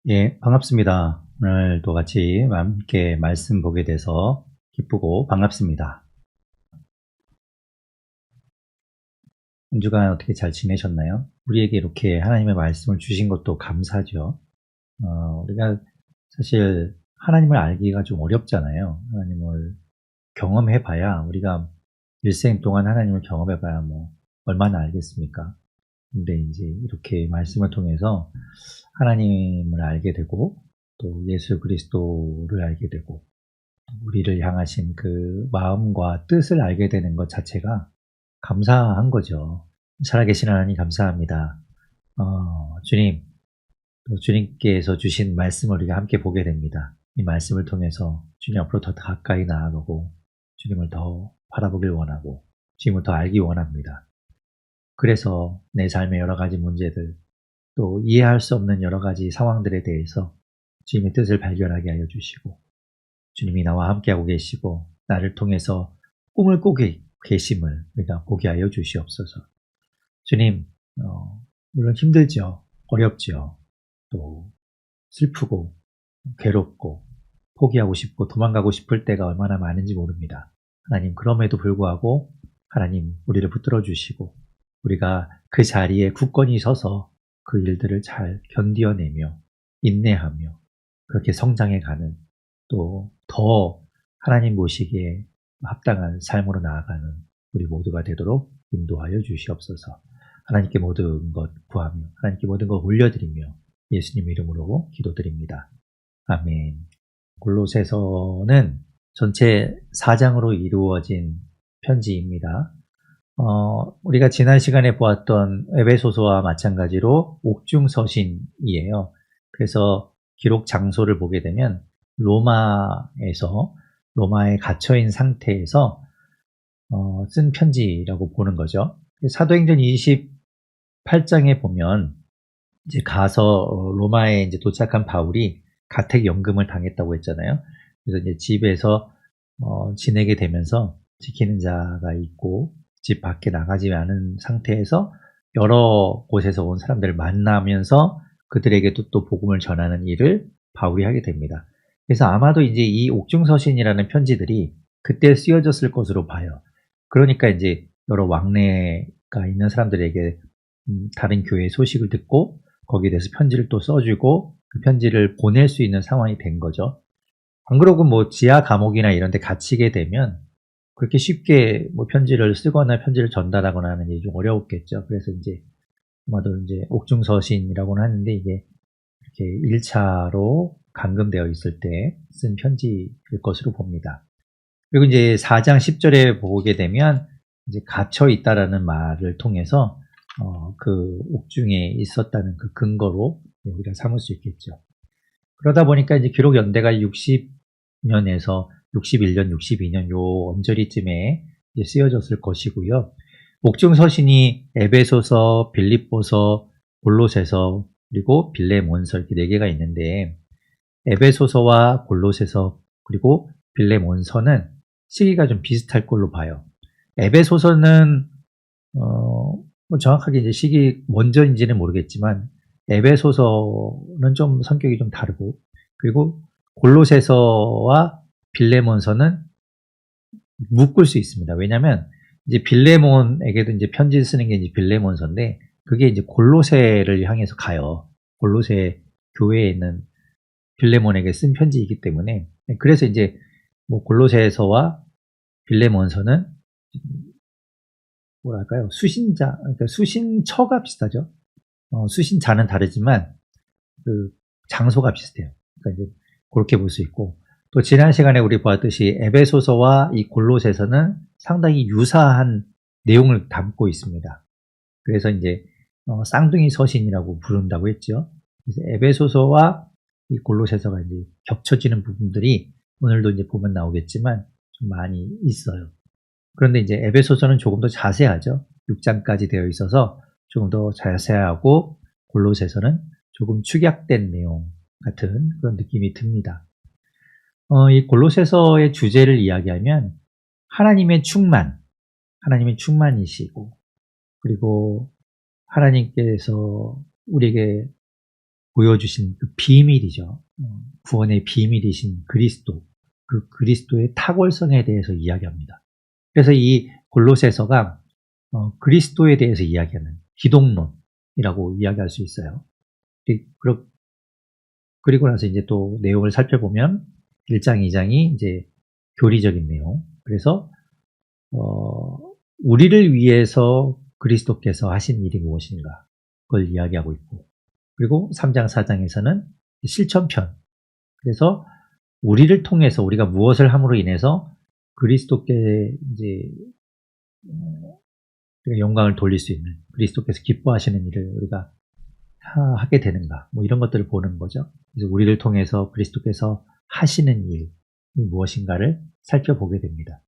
예, 반갑습니다. 오늘도 같이 함께 말씀 보게 돼서 기쁘고 반갑습니다. 한 주간 어떻게 잘 지내셨나요? 우리에게 이렇게 하나님의 말씀을 주신 것도 감사죠. 우리가 사실 하나님을 알기가 좀 어렵잖아요. 하나님을 경험해 봐야, 우리가 일생 동안 하나님을 경험해 봐야 뭐 얼마나 알겠습니까? 근데 이제 이렇게 말씀을 통해서 하나님을 알게 되고, 또 예수 그리스도를 알게 되고, 우리를 향하신 그 마음과 뜻을 알게 되는 것 자체가 감사한 거죠. 살아계신 하나님 감사합니다. 주님, 또 주님께서 주신 말씀을 우리가 함께 보게 됩니다. 이 말씀을 통해서 주님 앞으로 더 가까이 나아가고, 주님을 더 바라보길 원하고, 주님을 더 알기 원합니다. 그래서 내 삶의 여러 가지 문제들, 또 이해할 수 없는 여러 가지 상황들에 대해서 주님의 뜻을 발견하게 하여 주시고, 주님이 나와 함께하고 계시고 나를 통해서 꿈을 꾸고 계심을 우리가 보게 하여 주시옵소서. 주님, 물론 힘들죠. 어렵죠. 또 슬프고 괴롭고 포기하고 싶고 도망가고 싶을 때가 얼마나 많은지 모릅니다. 하나님, 그럼에도 불구하고 하나님 우리를 붙들어 주시고, 우리가 그 자리에 굳건히 서서 그 일들을 잘 견디어내며 인내하며 그렇게 성장해 가는, 또 더 하나님 보시기에 합당한 삶으로 나아가는 우리 모두가 되도록 인도하여 주시옵소서. 하나님께 모든 것 구하며 하나님께 모든 것 올려드리며 예수님 이름으로 기도드립니다. 아멘. 골로새서는 전체 4장으로 이루어진 편지입니다. 우리가 지난 시간에 보았던 에베소서와 마찬가지로 옥중서신이에요. 그래서 기록 장소를 보게 되면 로마에 갇혀있는 상태에서 쓴 편지라고 보는 거죠. 사도행전 28장에 보면 이제 가서 로마에 이제 도착한 바울이 가택연금을 당했다고 했잖아요. 그래서 이제 집에서 지내게 되면서 지키는 자가 있고 집 밖에 나가지 않은 상태에서 여러 곳에서 온 사람들을 만나면서 그들에게도 또 복음을 전하는 일을 바울이 하게 됩니다. 그래서 아마도 이제 이 옥중서신이라는 편지들이 그때 쓰여졌을 것으로 봐요. 그러니까 이제 여러 왕래가 있는 사람들에게 다른 교회의 소식을 듣고 거기에 대해서 편지를 또 써주고 그 편지를 보낼 수 있는 상황이 된 거죠. 안 그러고 뭐 지하 감옥이나 이런 데 갇히게 되면 그렇게 쉽게 뭐 편지를 쓰거나 편지를 전달하거나 하는 일이 좀 어려웠겠죠. 그래서 이제 아마도 이제 옥중서신이라고는 하는데 이게 이렇게 1차로 감금되어 있을 때 쓴 편지일 것으로 봅니다. 그리고 이제 4장 10절에 보게 되면 이제 갇혀 있다라는 말을 통해서 그 옥중에 있었다는 그 근거로 우리가 삼을 수 있겠죠. 그러다 보니까 이제 기록 연대가 60년에서 61년, 62년 요 언저리쯤에 쓰여졌을 것이고요. 옥중서신이 에베소서, 빌립보서, 골로새서, 그리고 빌레몬서 이렇게 4개가 있는데, 에베소서와 골로새서 그리고 빌레몬서는 시기가 좀 비슷할 걸로 봐요. 에베소서는 뭐 정확하게 이제 시기 먼저인지는 모르겠지만 에베소서는 좀 성격이 좀 다르고, 그리고 골로새서와 빌레몬서는 묶을 수 있습니다. 왜냐하면 이제 빌레몬에게도 이제 편지를 쓰는 게 이제 빌레몬서인데 그게 이제 골로새를 향해서 가요. 골로새 교회에 있는 빌레몬에게 쓴 편지이기 때문에, 그래서 이제 뭐 골로새서와 빌레몬서는 뭐랄까요, 수신자, 그러니까 수신처가 비슷하죠. 수신자는 다르지만 그 장소가 비슷해요. 그러니까 이제 그렇게 볼 수 있고, 또 지난 시간에 우리 보았듯이 에베소서와 이 골로새서는 상당히 유사한 내용을 담고 있습니다. 그래서 이제 쌍둥이 서신이라고 부른다고 했죠. 그래서 에베소서와 이 골로새서가 이제 겹쳐지는 부분들이 오늘도 이제 보면 나오겠지만 좀 많이 있어요. 그런데 이제 에베소서는 조금 더 자세하죠. 6장까지 되어 있어서 조금 더 자세하고, 골로새서는 조금 축약된 내용 같은 그런 느낌이 듭니다. 이 골로새서의 주제를 이야기하면 하나님의 충만이시고, 그리고 하나님께서 우리에게 보여주신 그 비밀이죠. 구원의 비밀이신 그리스도, 그 그리스도의 탁월성에 대해서 이야기합니다. 그래서 이 골로새서가 그리스도에 대해서 이야기하는 기독론이라고 이야기할 수 있어요. 그리고 나서 이제 또 내용을 살펴보면 1장, 2장이 이제 교리적인 내용. 그래서 우리를 위해서 그리스도께서 하신 일이 무엇인가 그걸 이야기하고 있고, 그리고 3장, 4장에서는 실천편. 그래서 우리를 통해서 우리가 무엇을 함으로 인해서 그리스도께 이제 영광을 돌릴 수 있는, 그리스도께서 기뻐하시는 일을 우리가 하게 되는가, 뭐 이런 것들을 보는 거죠. 그래서 우리를 통해서 그리스도께서 하시는 일이 무엇인가를 살펴보게 됩니다.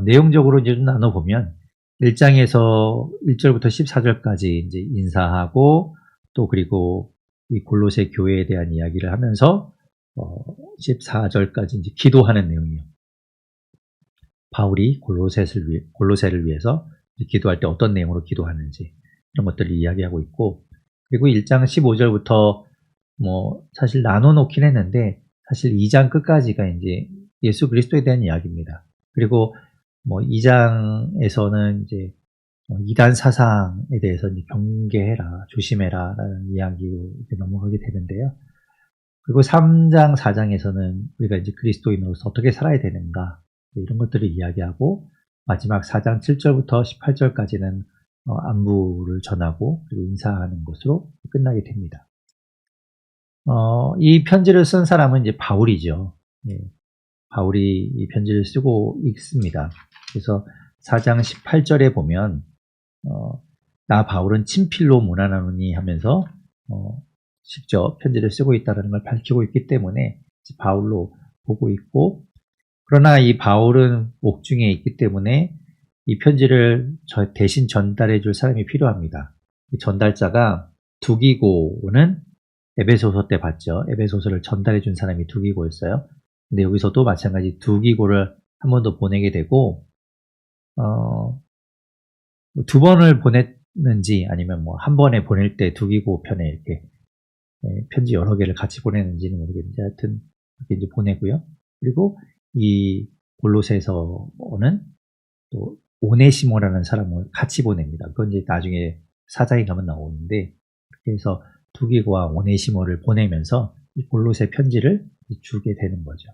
내용적으로 이제 좀 나눠보면 1장에서 1절부터 14절까지 이제 인사하고, 또 그리고 이 골로새 교회에 대한 이야기를 하면서 14절까지 이제 기도하는 내용이에요. 바울이 골로새를 위해서 기도할 때 어떤 내용으로 기도하는지 이런 것들을 이야기하고 있고, 그리고 1장 15절부터 뭐 사실 나눠놓긴 했는데 사실 2장 끝까지가 이제 예수 그리스도에 대한 이야기입니다. 그리고 뭐 2장에서는 이제 이단 사상에 대해서 이제 경계해라, 조심해라 라는 이야기로 이제 넘어가게 되는데요. 그리고 3장, 4장에서는 우리가 이제 그리스도인으로서 어떻게 살아야 되는가 이런 것들을 이야기하고, 마지막 4장 7절부터 18절까지는 안부를 전하고 그리고 인사하는 것으로 끝나게 됩니다. 이 편지를 쓴 사람은 이제 바울이죠. 예, 바울이 이 편지를 쓰고 있습니다. 그래서 4장 18절에 보면 나 바울은 친필로 문안하노니 하면서 직접 편지를 쓰고 있다는 걸 밝히고 있기 때문에 바울로 보고 있고, 그러나 이 바울은 옥중에 있기 때문에 이 편지를 대신 전달해 줄 사람이 필요합니다. 전달자가 두기고는 에베소서 때 봤죠. 에베소서를 전달해 준 사람이 두기고였어요. 근데 여기서도 마찬가지 두기고를 한 번 더 보내게 되고, 두 번을 보냈는지 아니면 뭐 한 번에 보낼 때 두기고 편에 이렇게 편지 여러 개를 같이 보내는지는 모르겠는데 하여튼 이렇게 이제 보내고요. 그리고 이 골로새서는 또 오네시모라는 사람을 같이 보냅니다. 그건 이제 나중에 4장에 가면 나오는데, 그렇게 해서 두기고와 오네시모를 보내면서 이 골로새 편지를 주게 되는 거죠.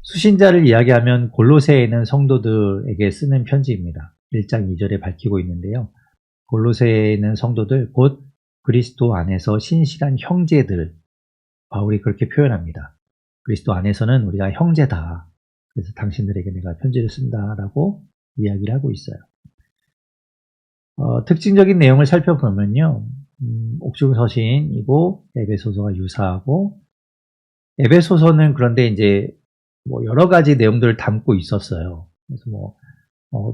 수신자를 이야기하면 골로새에 있는 성도들에게 쓰는 편지입니다. 1장 2절에 밝히고 있는데요. 골로새에 있는 성도들, 곧 그리스도 안에서 신실한 형제들, 바울이 그렇게 표현합니다. 그리스도 안에서는 우리가 형제다. 그래서 당신들에게 내가 편지를 쓴다라고 이야기를 하고 있어요. 특징적인 내용을 살펴보면요. 옥중 서신이고 에베소서가 유사하고, 에베소서는 그런데 이제 뭐 여러 가지 내용들을 담고 있었어요. 그래서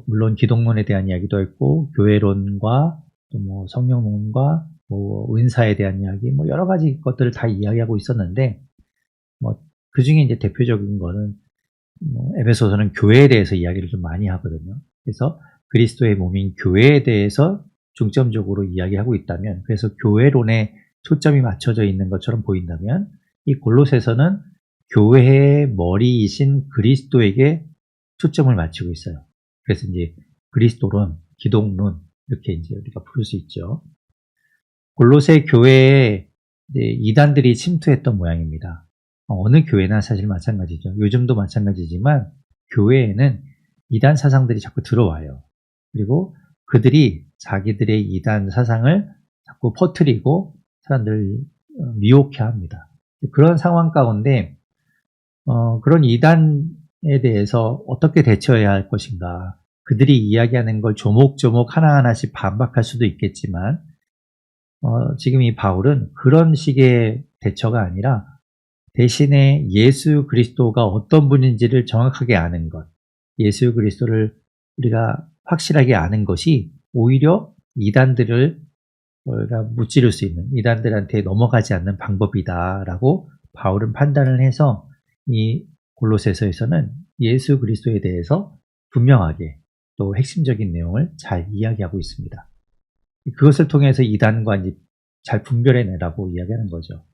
물론 기독론에 대한 이야기도 있고, 교회론과 또 뭐 성령론과 뭐 은사에 대한 이야기, 뭐 여러 가지 것들을 다 이야기하고 있었는데, 그 중에 이제 대표적인 거는 에베소서는 교회에 대해서 이야기를 좀 많이 하거든요. 그래서 그리스도의 몸인 교회에 대해서 중점적으로 이야기하고 있다면, 그래서 교회론에 초점이 맞춰져 있는 것처럼 보인다면, 이 골로새서는 교회의 머리이신 그리스도에게 초점을 맞추고 있어요. 그래서 이제 그리스도론, 기독론 이렇게 이제 우리가 부를 수 있죠. 골로새 교회에 이단들이 침투했던 모양입니다. 어느 교회나 사실 마찬가지죠. 요즘도 마찬가지지만 교회에는 이단 사상들이 자꾸 들어와요. 그리고 그들이 자기들의 이단 사상을 자꾸 퍼뜨리고 사람들을 미혹해 합니다. 그런 상황 가운데 그런 이단에 대해서 어떻게 대처해야 할 것인가, 그들이 이야기하는 걸 조목조목 하나하나씩 반박할 수도 있겠지만 지금 이 바울은 그런 식의 대처가 아니라 대신에 예수 그리스도가 어떤 분인지를 정확하게 아는 것, 예수 그리스도를 우리가 확실하게 아는 것이 오히려 이단들을 우리가 무찌를 수 있는, 이단들한테 넘어가지 않는 방법이다라고 바울은 판단을 해서 이 골로새서에서는 예수 그리스도에 대해서 분명하게 또 핵심적인 내용을 잘 이야기하고 있습니다. 그것을 통해서 이단과 이제 잘 분별해내라고 이야기하는 거죠.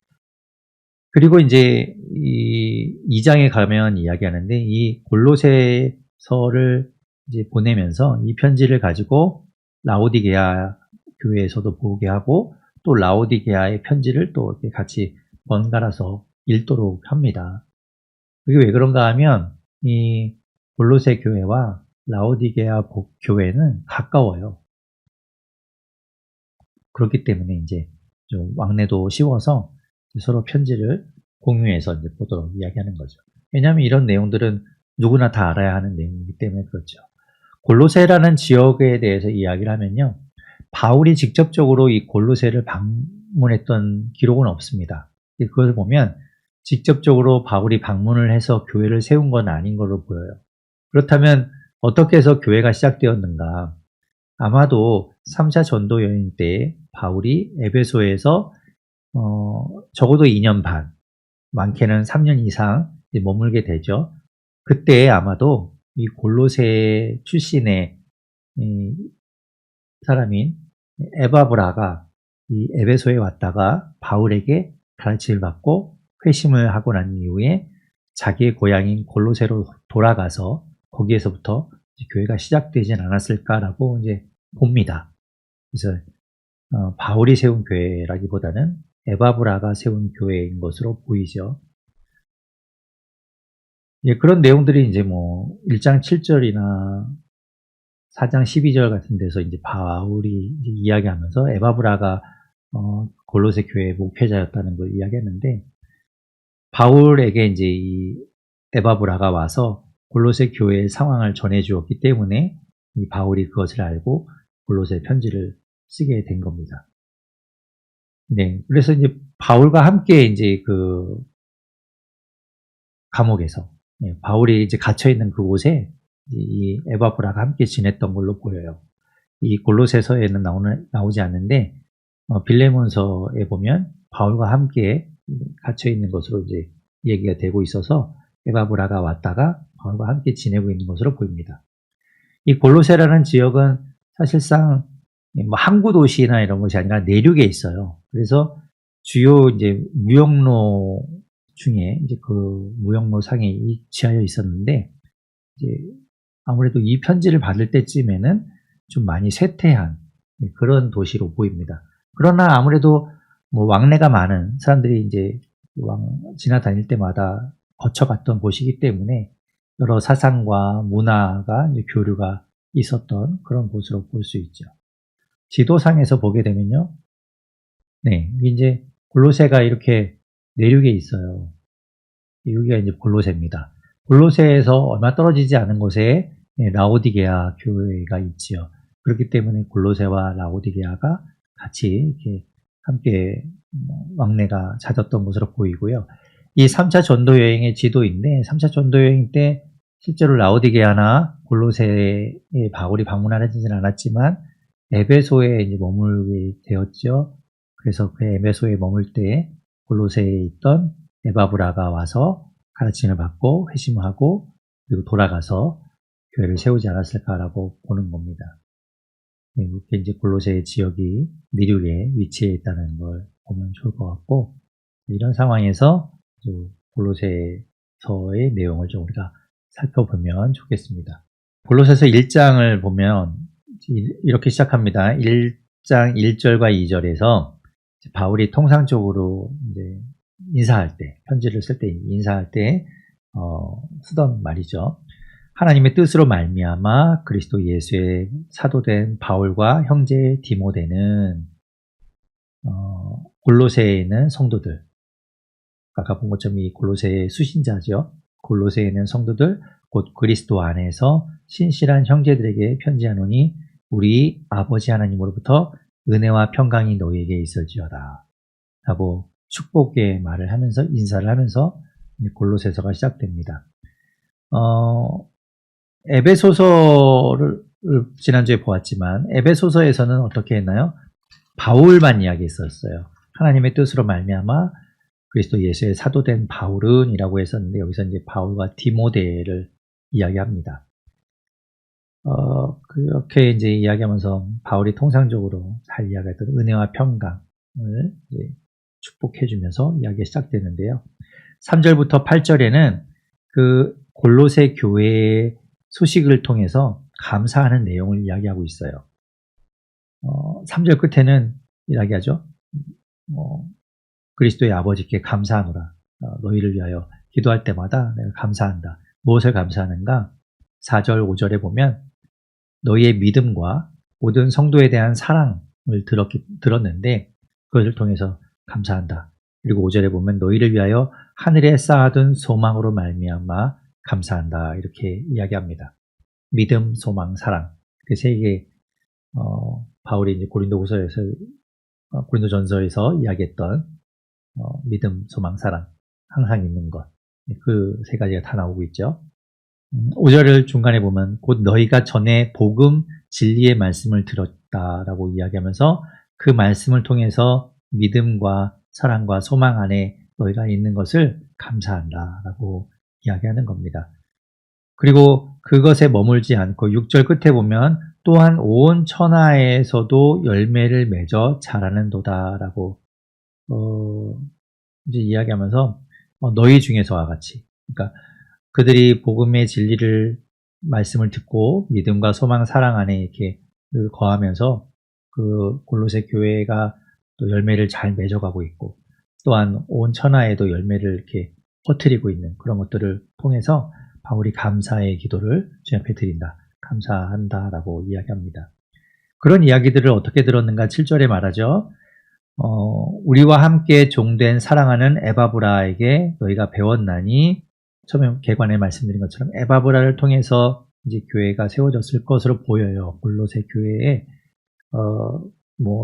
그리고 이제 이 2장에 가면 이야기하는데 이 골로새서를 이제 보내면서 이 편지를 가지고 라오디게아 교회에서도 보게 하고 또 라오디게아의 편지를 또 이렇게 같이 번갈아서 읽도록 합니다. 그게 왜 그런가 하면 이 골로새 교회와 라오디게아 교회는 가까워요. 그렇기 때문에 이제 좀 왕래도 쉬워서 서로 편지를 공유해서 이제 보도록 이야기하는 거죠. 왜냐하면 이런 내용들은 누구나 다 알아야 하는 내용이기 때문에 그렇죠. 골로새라는 지역에 대해서 이야기를 하면요. 바울이 직접적으로 이 골로새를 방문했던 기록은 없습니다. 그것을 보면 직접적으로 바울이 방문을 해서 교회를 세운 건 아닌 걸로 보여요. 그렇다면 어떻게 해서 교회가 시작되었는가? 아마도 3차 전도 여행 때 바울이 에베소에서 적어도 2년 반, 많게는 3년 이상 머물게 되죠. 그때 아마도 이 골로새 출신의 사람인 에바브라가 이 에베소에 왔다가 바울에게 가르침을 받고 회심을 하고 난 이후에 자기의 고향인 골로새로 돌아가서 거기에서부터 교회가 시작되진 않았을까라고 이제 봅니다. 그래서 바울이 세운 교회라기보다는 에바브라가 세운 교회인 것으로 보이죠. 예, 그런 내용들이 이제 뭐 1장 7절이나 4장 12절 같은 데서 이제 바울이 이제 이야기하면서 에바브라가 골로새 교회의 목회자였다는 걸 이야기했는데 바울에게 이제 이 에바브라가 와서 골로새 교회의 상황을 전해 주었기 때문에 이 바울이 그것을 알고 골로새 편지를 쓰게 된 겁니다. 네, 그래서 이제 바울과 함께 이제 그 감옥에서 바울이 이제 갇혀 있는 그곳에 이 에바브라가 함께 지냈던 걸로 보여요. 이 골로새서에는 나오지 않는데 빌레몬서에 보면 바울과 함께 갇혀 있는 것으로 이제 얘기가 되고 있어서 에바브라가 왔다가 바울과 함께 지내고 있는 것으로 보입니다. 이 골로새라는 지역은 사실상 뭐 항구 도시나 이런 것이 아니라 내륙에 있어요. 그래서 주요 이제 무역로 중에 이제 그 무역로 상에 위치하여 있었는데 이제 아무래도 이 편지를 받을 때쯤에는 좀 많이 쇠퇴한 그런 도시로 보입니다. 그러나 아무래도 뭐 왕래가 많은 사람들이 이제 지나다닐 때마다 거쳐갔던 곳이기 때문에 여러 사상과 문화가 이제 교류가 있었던 그런 곳으로 볼 수 있죠. 지도상에서 보게 되면요. 네, 이제 골로새가 이렇게 내륙에 있어요. 여기가 이제 골로새입니다. 골로새에서 얼마 떨어지지 않은 곳에 라오디게아 교회가 있지요. 그렇기 때문에 골로새와 라오디게아가 같이 이렇게 함께 왕래가 잦았던 것으로 보이고요. 이 3차 전도 여행의 지도인데 3차 전도 여행 때 실제로 라오디게아나 골로새에 바울이 방문하지는 않았지만 에베소에 이제 머물게 되었죠. 그래서 그 에베소에 머물 때 골로새에 있던 에바브라가 와서 가르침을 받고 회심하고 그리고 돌아가서 교회를 세우지 않았을까라고 보는 겁니다. 이렇게 이제 골로새 지역이 내륙에 위치해 있다는 걸 보면 좋을 것 같고 이런 상황에서 골로새서의 내용을 좀 우리가 살펴보면 좋겠습니다. 골로새서 1장을 보면 이렇게 시작합니다. 1장 1절과 2절에서 바울이 통상적으로 이제 인사할 때, 편지를 쓸 때 인사할 때 쓰던 말이죠. 하나님의 뜻으로 말미암아 그리스도 예수의 사도된 바울과 형제 디모데는 골로새에 있는 성도들, 아까 본 것처럼 이 골로새의 수신자죠. 골로새에 있는 성도들, 곧 그리스도 안에서 신실한 형제들에게 편지하노니 우리 아버지 하나님으로부터 은혜와 평강이 너희에게 있을지어다 하고 축복의 말을 하면서 인사를 하면서 골로새서가 시작됩니다. 에베소서를 지난주에 보았지만 에베소서에서는 어떻게 했나요? 바울만 이야기했었어요. 하나님의 뜻으로 말미암아 그리스도 예수의 사도된 바울은 이라고 했었는데 여기서 이제 바울과 디모데를 이야기합니다. 그렇게 이제 이야기하면서 바울이 통상적으로 잘 이야기했던 은혜와 평강, 이제 축복해 주면서 이야기가 시작되는데요. 3절부터 8절에는 그 골로새 교회의 소식을 통해서 감사하는 내용을 이야기하고 있어요. 3절 끝에는 이야기하죠. 그리스도의 아버지께 감사하노라. 너희를 위하여 기도할 때마다 내가 감사한다. 무엇을 감사하는가? 4절, 5절에 보면 너희의 믿음과 모든 성도에 대한 사랑을 들었는데 그것을 통해서 감사한다. 그리고 5절에 보면 너희를 위하여 하늘에 쌓아둔 소망으로 말미암아 감사한다. 이렇게 이야기합니다. 믿음, 소망, 사랑. 그 세 개, 바울이 이제 고린도전서에서 이야기했던 믿음, 소망, 사랑. 항상 있는 것. 그 세 가지가 다 나오고 있죠. 5절을 중간에 보면 곧 너희가 전에 복음, 진리의 말씀을 들었다라고 이야기하면서 그 말씀을 통해서 믿음과 사랑과 소망 안에 너희가 있는 것을 감사한다라고 이야기하는 겁니다. 그리고 그것에 머물지 않고 6절 끝에 보면 또한 온 천하에서도 열매를 맺어 자라는도다라고 이제 이야기하면서 너희 중에서와 같이, 그러니까 그들이 복음의 진리를 말씀을 듣고 믿음과 소망, 사랑 안에 이렇게 늘 거하면서 그 골로새 교회가 또 열매를 잘 맺어가고 있고 또한 온 천하에도 열매를 이렇게 퍼뜨리고 있는 그런 것들을 통해서 바울이 감사의 기도를 주님 앞에 드린다. 감사한다라고 이야기합니다. 그런 이야기들을 어떻게 들었는가 7절에 말하죠. 우리와 함께 종된 사랑하는 에바브라에게 너희가 배웠나니 처음에 개관에 말씀드린 것처럼 에바브라를 통해서 이제 교회가 세워졌을 것으로 보여요. 골로새 교회에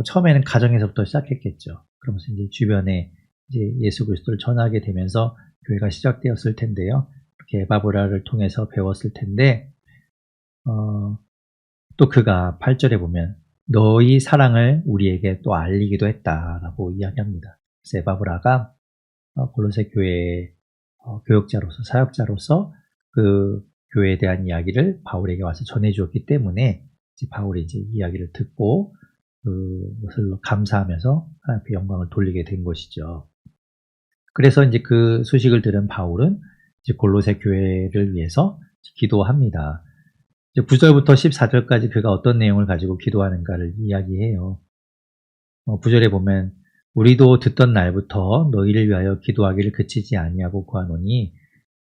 처음에는 가정에서부터 시작했겠죠. 그러면서 이제 주변에 이제 예수 그리스도를 전하게 되면서 교회가 시작되었을 텐데요. 이렇게 에바브라를 통해서 배웠을 텐데 또 그가 8절에 보면 너희 사랑을 우리에게 또 알리기도 했다라고 이야기합니다. 그래서 에바브라가 골로새 교회의 교역자로서 사역자로서 그 교회에 대한 이야기를 바울에게 와서 전해주었기 때문에 이제 바울이 이제 이야기를 듣고 그것을 감사하면서 하나님 앞에 영광을 돌리게 된 것이죠. 그래서 이제 그 소식을 들은 바울은 이제 골로새 교회를 위해서 기도합니다. 9절부터 14절까지 그가 어떤 내용을 가지고 기도하는가를 이야기해요. 9절에 보면 우리도 듣던 날부터 너희를 위하여 기도하기를 그치지 아니하고 구하노니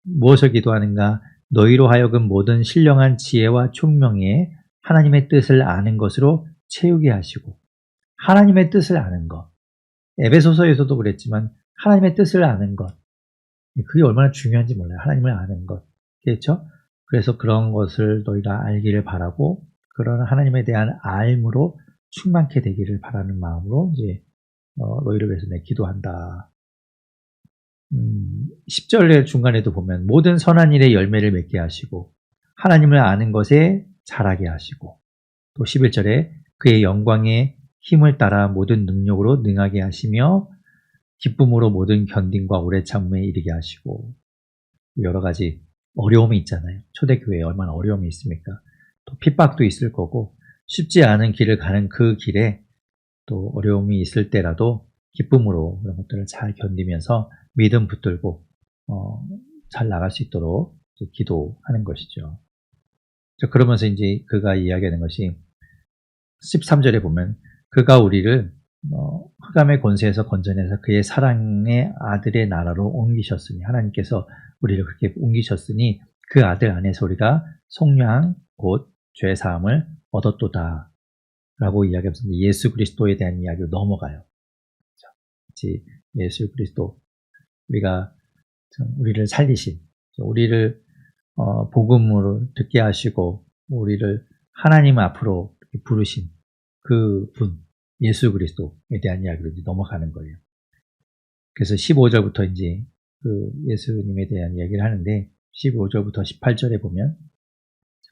무엇을 기도하는가? 너희로 하여금 모든 신령한 지혜와 총명에 하나님의 뜻을 아는 것으로 채우게 하시고 하나님의 뜻을 아는 것. 에베소서에서도 그랬지만 하나님의 뜻을 아는 것. 그게 얼마나 중요한지 몰라요. 하나님을 아는 것. 그렇죠? 그래서 그런 것을 너희가 알기를 바라고 그런 하나님에 대한 알므로 충만케 되기를 바라는 마음으로 이제 너희를 위해서 내 기도한다. 10절의 중간에도 보면 모든 선한 일에 열매를 맺게 하시고 하나님을 아는 것에 자라게 하시고 또 11절에 그의 영광의 힘을 따라 모든 능력으로 능하게 하시며 기쁨으로 모든 견딘과 오래 참음에 이르게 하시고 여러 가지 어려움이 있잖아요. 초대교회에 얼마나 어려움이 있습니까? 또 핍박도 있을 거고 쉽지 않은 길을 가는 그 길에 또 어려움이 있을 때라도 기쁨으로 그런 것들을 잘 견디면서 믿음 붙들고 잘 나갈 수 있도록 기도하는 것이죠. 그러면서 이제 그가 이야기하는 것이 13절에 보면 그가 우리를 흑암의 권세에서 건져내서 그의 사랑의 아들의 나라로 옮기셨으니 하나님께서 우리를 그렇게 옮기셨으니 그 아들 안에서 우리가 속량 곧 죄사함을 얻었도다 라고 이야기하면서 예수 그리스도에 대한 이야기로 넘어가요. 예수 그리스도 우리를 살리신 우리를 복음으로 듣게 하시고 우리를 하나님 앞으로 부르신 그 분 예수 그리스도에 대한 이야기로 이제 넘어가는 거예요. 그래서 15절부터 이제 그 예수님에 대한 이야기를 하는데 15절부터 18절에 보면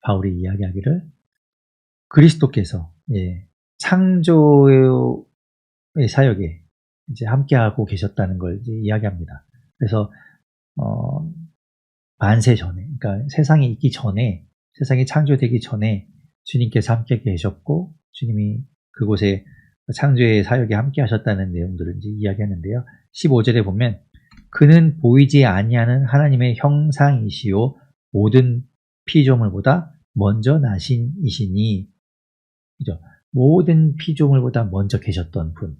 바울이 이야기하기를 그리스도께서 창조의 사역에 이제 함께하고 계셨다는 걸 이제 이야기합니다. 그래서 만세 전에, 그러니까 세상이 있기 전에, 세상이 창조되기 전에 주님께서 함께 계셨고 주님이 그곳에 창조의 사역에 함께 하셨다는 내용들을 이제 이야기하는데요. 15절에 보면 그는 보이지 아니하는 하나님의 형상이시요 모든 피조물보다 먼저 나신 이시니, 그죠? 모든 피조물보다 먼저 계셨던 분.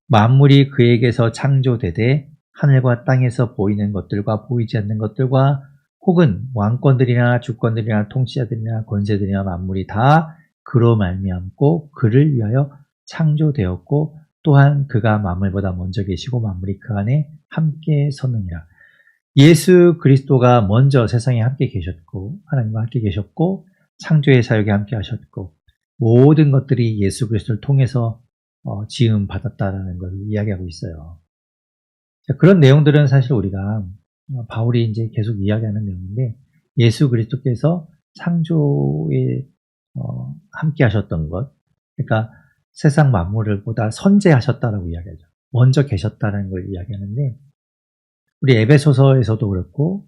만물이 그에게서 창조되되 하늘과 땅에서 보이는 것들과 보이지 않는 것들과 혹은 왕권들이나 주권들이나 통치자들이나 권세들이나 만물이 다 그로 말미암고 그를 위하여 창조되었고 또한 그가 만물보다 먼저 계시고 만물이 그 안에 함께 섰느니라. 예수 그리스도가 먼저 세상에 함께 계셨고 하나님과 함께 계셨고 창조의 사역에 함께 하셨고 모든 것들이 예수 그리스도를 통해서 지음 받았다라는 걸 이야기하고 있어요. 그런 내용들은 사실 우리가 바울이 이제 계속 이야기하는 내용인데 예수 그리스도께서 창조에 함께 하셨던 것, 그러니까 세상 만물을 보다 선재하셨다라고 이야기하죠. 먼저 계셨다는 걸 이야기하는데 우리 에베소서에서도 그렇고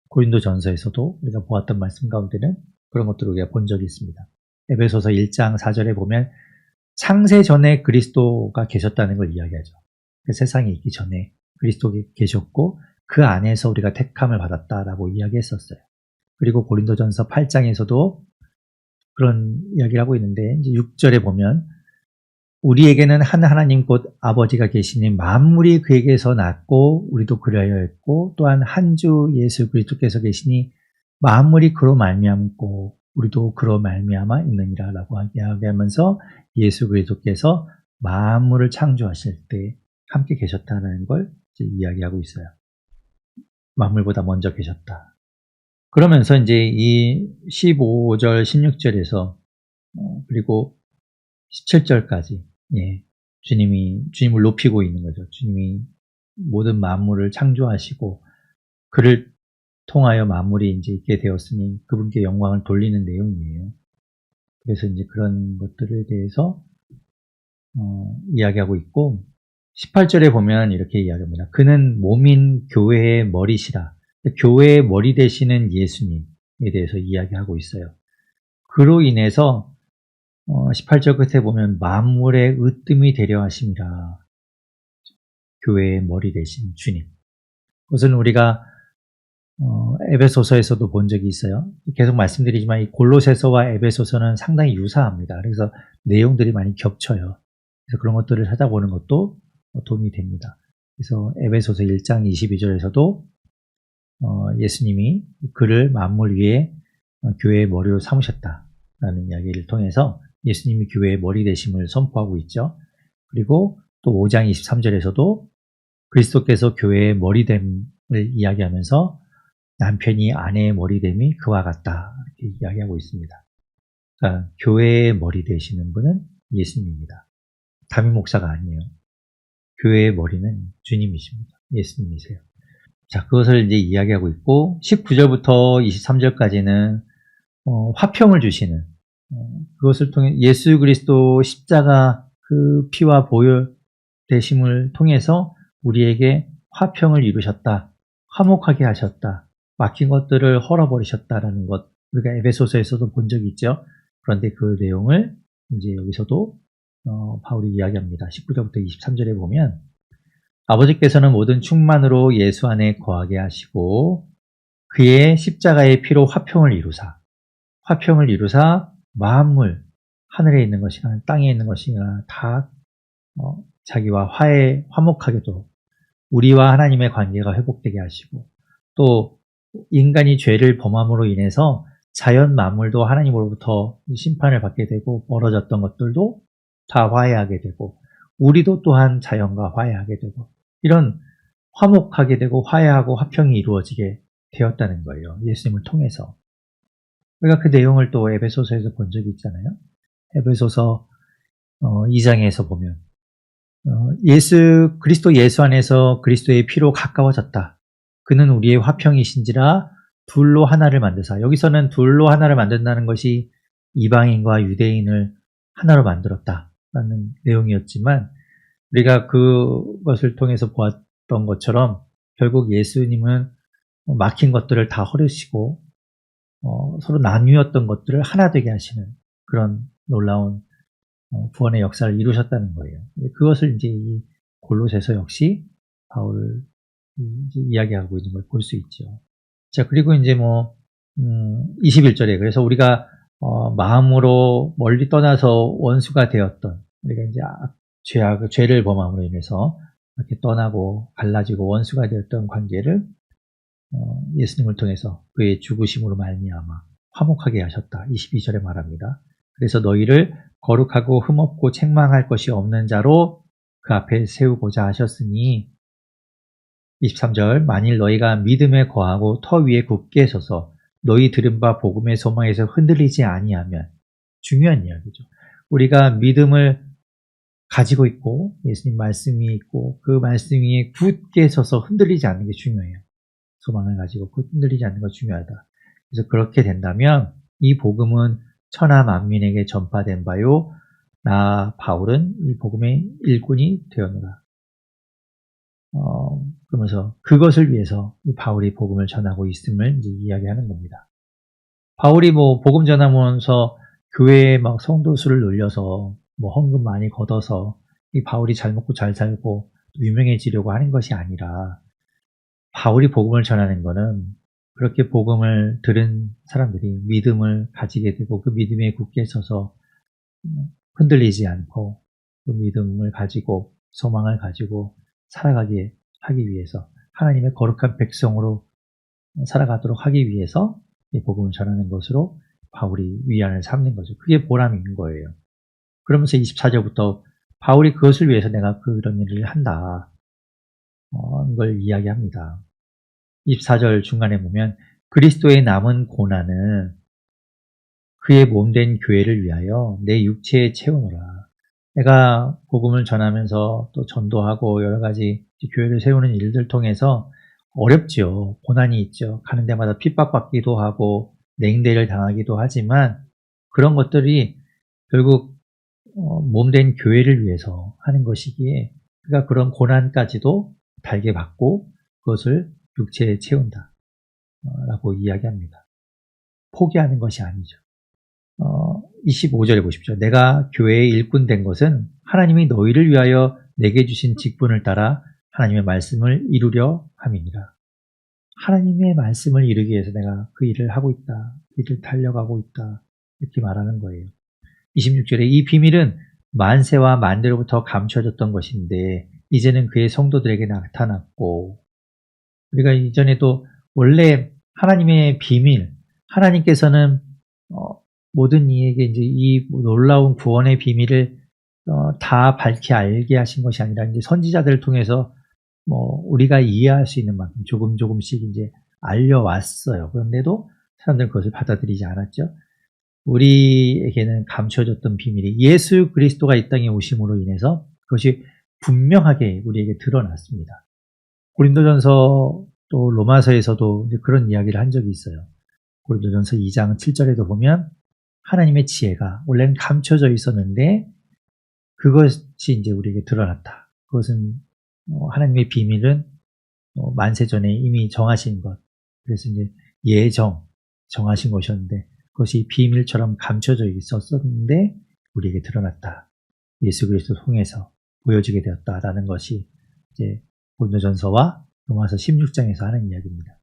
고린도전서에서도 우리가 보았던 말씀 가운데는 그런 것들을 우리가 본 적이 있습니다. 에베소서 1장 4절에 보면 창세 전에 그리스도가 계셨다는 걸 이야기하죠. 그 세상에 있기 전에 그리스도가 계셨고 그 안에서 우리가 택함을 받았다라고 이야기했었어요. 그리고 고린도전서 8장에서도 그런 이야기를 하고 있는데 이제 6절에 보면 우리에게는 한 하나님 곧 아버지가 계시니 만물이 그에게서 났고 우리도 그리하여 했고 또한 한 주 예수 그리스도께서 계시니 만물이 그로 말미암고 우리도 그로 말미암아 있느니라 라고 이야기하면서 예수 그리스도께서 만물을 창조하실 때 함께 계셨다는 걸 이제 이야기하고 있어요. 만물보다 먼저 계셨다. 그러면서 이제 이 15절, 16절에서 그리고 17절까지 주님을 높이고 있는 거죠. 주님이 모든 만물을 창조하시고 그를 통하여 만물이 이제 있게 되었으니 그분께 영광을 돌리는 내용이에요. 그래서 이제 그런 것들에 대해서 이야기하고 있고 18절에 보면 이렇게 이야기합니다. 그는 몸인 교회의 머리시라. 교회의 머리 되시는 예수님에 대해서 이야기하고 있어요. 그로 인해서 18절 끝에 보면 만물의 으뜸이 되려 하심이라. 교회의 머리 되신 주님. 그것은 우리가 에베소서에서도 본 적이 있어요. 계속 말씀드리지만 이 골로새서와 에베소서는 상당히 유사합니다. 그래서 내용들이 많이 겹쳐요. 그래서 그런 것들을 찾아보는 것도 도움이 됩니다. 그래서 에베소서 1장 22절에서도 예수님이 그를 만물 위에 교회의 머리로 삼으셨다라는 이야기를 통해서 예수님이 교회의 머리 되심을 선포하고 있죠. 그리고 또 5장 23절에서도 그리스도께서 교회의 머리됨을 이야기하면서 남편이 아내의 머리됨이 그와 같다 이렇게 이야기하고 있습니다. 그러니까 교회의 머리 되시는 분은 예수님입니다. 담임 목사가 아니에요. 교회의 머리는 주님이십니다. 예수님이세요. 자, 그것을 이제 이야기하고 있고 19절부터 23절까지는 화평을 주시는 그것을 통해 예수 그리스도 십자가 그 피와 보혈 되심을 통해서 우리에게 화평을 이루셨다. 화목하게 하셨다. 막힌 것들을 헐어버리셨다라는 것 우리가 에베소서에서도 본 적이 있죠. 그런데 그 내용을 이제 여기서도 바울이 이야기합니다. 19절부터 23절에 보면 아버지께서는 모든 충만으로 예수 안에 거하게 하시고 그의 십자가의 피로 화평을 이루사 만물 하늘에 있는 것이나 땅에 있는 것이나 다 자기와 화목하게도 우리와 하나님의 관계가 회복되게 하시고 또 인간이 죄를 범함으로 인해서 자연 만물도 하나님으로부터 심판을 받게 되고 멀어졌던 것들도 다 화해하게 되고 우리도 또한 자연과 화해하게 되고 이런 화목하게 되고 화해하고 화평이 이루어지게 되었다는 거예요. 예수님을 통해서. 우리가 그 내용을 또 에베소서에서 본 적이 있잖아요. 에베소서 2장에서 보면 그리스도 예수 안에서 그리스도의 피로 가까워졌다. 그는 우리의 화평이신지라 둘로 하나를 만드사. 여기서는 둘로 하나를 만든다는 것이 이방인과 유대인을 하나로 만들었다라는 내용이었지만 우리가 그것을 통해서 보았던 것처럼 결국 예수님은 막힌 것들을 다 헐으시고 서로 나뉘었던 것들을 하나 되게 하시는 그런 놀라운 구원의 역사를 이루셨다는 거예요. 그것을 이제 이 골로새서 역시 바울을 이제 이야기하고 있는 걸 볼 수 있죠. 자, 그리고 이제 21절에 그래서 우리가 마음으로 멀리 떠나서 원수가 되었던 우리가 이제 죄를 범함으로 인해서 이렇게 떠나고 갈라지고 원수가 되었던 관계를 예수님을 통해서 그의 죽으심으로 말미암아 화목하게 하셨다. 22절에 말합니다. 그래서 너희를 거룩하고 흠없고 책망할 것이 없는 자로 그 앞에 세우고자 하셨으니 23절 만일 너희가 믿음에 거하고 터 위에 굳게 서서 너희 들은 바 복음의 소망에서 흔들리지 아니하면 중요한 이야기죠. 우리가 믿음을 가지고 있고 예수님 말씀이 있고 그 말씀 위에 굳게 서서 흔들리지 않는 게 중요해요. 소망을 가지고 흔들리지 않는 거 중요하다. 그래서 그렇게 된다면 이 복음은 천하 만민에게 전파된 바요 나 바울은 이 복음의 일꾼이 되었노라. 그러면서 그것을 위해서 이 바울이 복음을 전하고 있음을 이제 이야기하는 겁니다. 바울이 복음 전하면서 교회에 막 성도 수를 늘려서 헌금 많이 걷어서 이 바울이 잘 먹고 잘 살고 유명해지려고 하는 것이 아니라 바울이 복음을 전하는 것은 그렇게 복음을 들은 사람들이 믿음을 가지게 되고 그 믿음에 굳게 서서 흔들리지 않고 그 믿음을 가지고 소망을 가지고 살아가게 하기 위해서 하나님의 거룩한 백성으로 살아가도록 하기 위해서 이 복음을 전하는 것으로 바울이 위안을 삼는 거죠. 그게 보람인 거예요. 그러면서 24절부터 바울이 그것을 위해서 내가 그런 일을 한다. 이걸 이야기합니다. 24절 중간에 보면 그리스도의 남은 고난은 그의 몸된 교회를 위하여 내 육체에 채우노라. 내가 복음을 전하면서 또 전도하고 여러 가지 교회를 세우는 일들 통해서 어렵죠. 고난이 있죠. 가는 데마다 핍박받기도 하고 냉대를 당하기도 하지만 그런 것들이 결국 몸된 교회를 위해서 하는 것이기에 그가 그런 고난까지도 달게 받고 그것을 육체에 채운다 라고 이야기합니다. 포기하는 것이 아니죠. 25절에 보십시오. 내가 교회의 일꾼 된 것은 하나님이 너희를 위하여 내게 주신 직분을 따라 하나님의 말씀을 이루려 함이니라. 하나님의 말씀을 이루기 위해서 내가 그 일을 하고 있다. 그 일을 달려가고 있다. 이렇게 말하는 거예요. 26절에 이 비밀은 만세와 만대로부터 감춰졌던 것인데 이제는 그의 성도들에게 나타났고 우리가 이전에도 원래 하나님의 비밀, 하나님께서는 모든 이에게 이제 이 놀라운 구원의 비밀을 다 밝히 알게 하신 것이 아니라 이제 선지자들을 통해서 우리가 이해할 수 있는 만큼 조금씩 이제 알려왔어요. 그런데도 사람들은 그것을 받아들이지 않았죠. 우리에게는 감춰졌던 비밀이 예수 그리스도가 이 땅에 오심으로 인해서 그것이 분명하게 우리에게 드러났습니다. 고린도전서 또 로마서에서도 이제 그런 이야기를 한 적이 있어요. 고린도전서 2장 7절에도 보면 하나님의 지혜가 원래는 감춰져 있었는데 그것이 이제 우리에게 드러났다. 그것은 하나님의 비밀은 만세전에 이미 정하신 것. 그래서 이제 정하신 것이었는데 그것이 비밀처럼 감춰져 있었는데 우리에게 드러났다. 예수 그리스도 통해서 보여지게 되었다라는 것이 이제 고린도전서와 로마서 16장에서 하는 이야기입니다.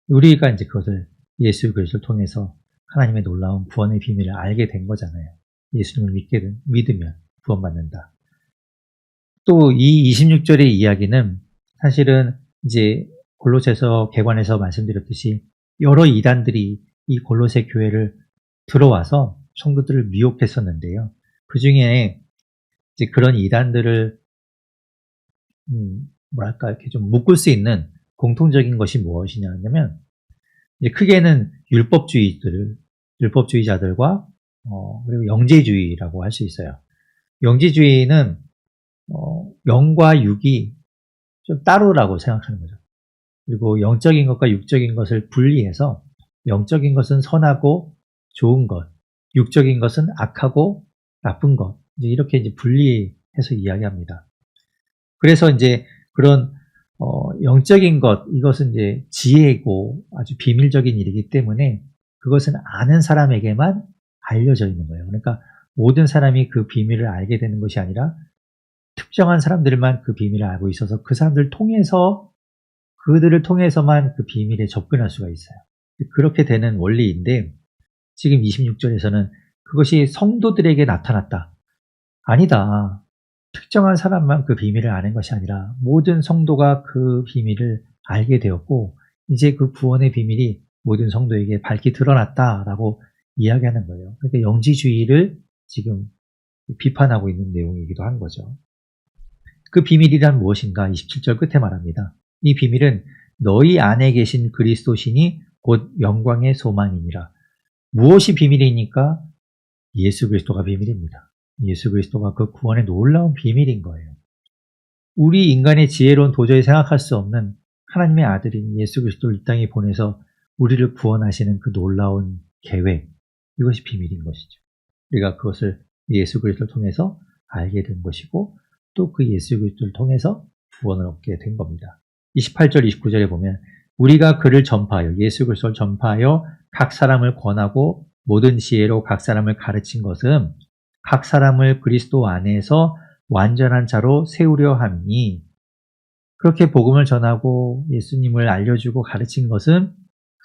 우리가 이제 그것을 예수 그리스도를 통해서 하나님의 놀라운 구원의 비밀을 알게 된 거잖아요. 예수님을 믿으면 구원받는다. 또 이 26절의 이야기는 사실은 이제 골로새서 개관에서 말씀드렸듯이 여러 이단들이 이 골로새 교회를 들어와서 성도들을 미혹했었는데요. 그 중에 이제 그런 이단들을 이렇게 좀 묶을 수 있는 공통적인 것이 무엇이냐 하면 이제 크게는 율법주의자들과 그리고 영재주의라고 할 수 있어요. 영재주의는 영과 육이 좀 따로라고 생각하는 거죠. 그리고 영적인 것과 육적인 것을 분리해서 영적인 것은 선하고 좋은 것, 육적인 것은 악하고 나쁜 것, 이렇게 이제 분리해서 이야기합니다. 그래서 이제 그런 영적인 것, 이것은 이제 지혜고 아주 비밀적인 일이기 때문에 그것은 아는 사람에게만 알려져 있는 거예요. 그러니까 모든 사람이 그 비밀을 알게 되는 것이 아니라 특정한 사람들만 그 비밀을 알고 있어서 그 사람들을 통해서 그들을 통해서만 그 비밀에 접근할 수가 있어요. 그렇게 되는 원리인데 지금 26절에서는 그것이 성도들에게 나타났다. 아니다. 특정한 사람만 그 비밀을 아는 것이 아니라 모든 성도가 그 비밀을 알게 되었고 이제 그 구원의 비밀이 모든 성도에게 밝히 드러났다라고 이야기하는 거예요. 그러니까 영지주의를 지금 비판하고 있는 내용이기도 한 거죠. 그 비밀이란 무엇인가? 27절 끝에 말합니다. 이 비밀은 너희 안에 계신 그리스도시니 곧 영광의 소망이니라. 무엇이 비밀이니까? 예수 그리스도가 비밀입니다. 예수 그리스도가 그 구원의 놀라운 비밀인 거예요. 우리 인간의 지혜로는 도저히 생각할 수 없는 하나님의 아들인 예수 그리스도를 이 땅에 보내서 우리를 구원하시는 그 놀라운 계획, 이것이 비밀인 것이죠. 우리가 그것을 예수 그리스도를 통해서 알게 된 것이고 또 그 예수 그리스도를 통해서 구원을 얻게 된 겁니다. 28절, 29절에 보면 우리가 그를 전파하여 예수 그리스도를 전파하여 각 사람을 권하고 모든 지혜로 각 사람을 가르친 것은 각 사람을 그리스도 안에서 완전한 자로 세우려 함이니 그렇게 복음을 전하고 예수님을 알려주고 가르친 것은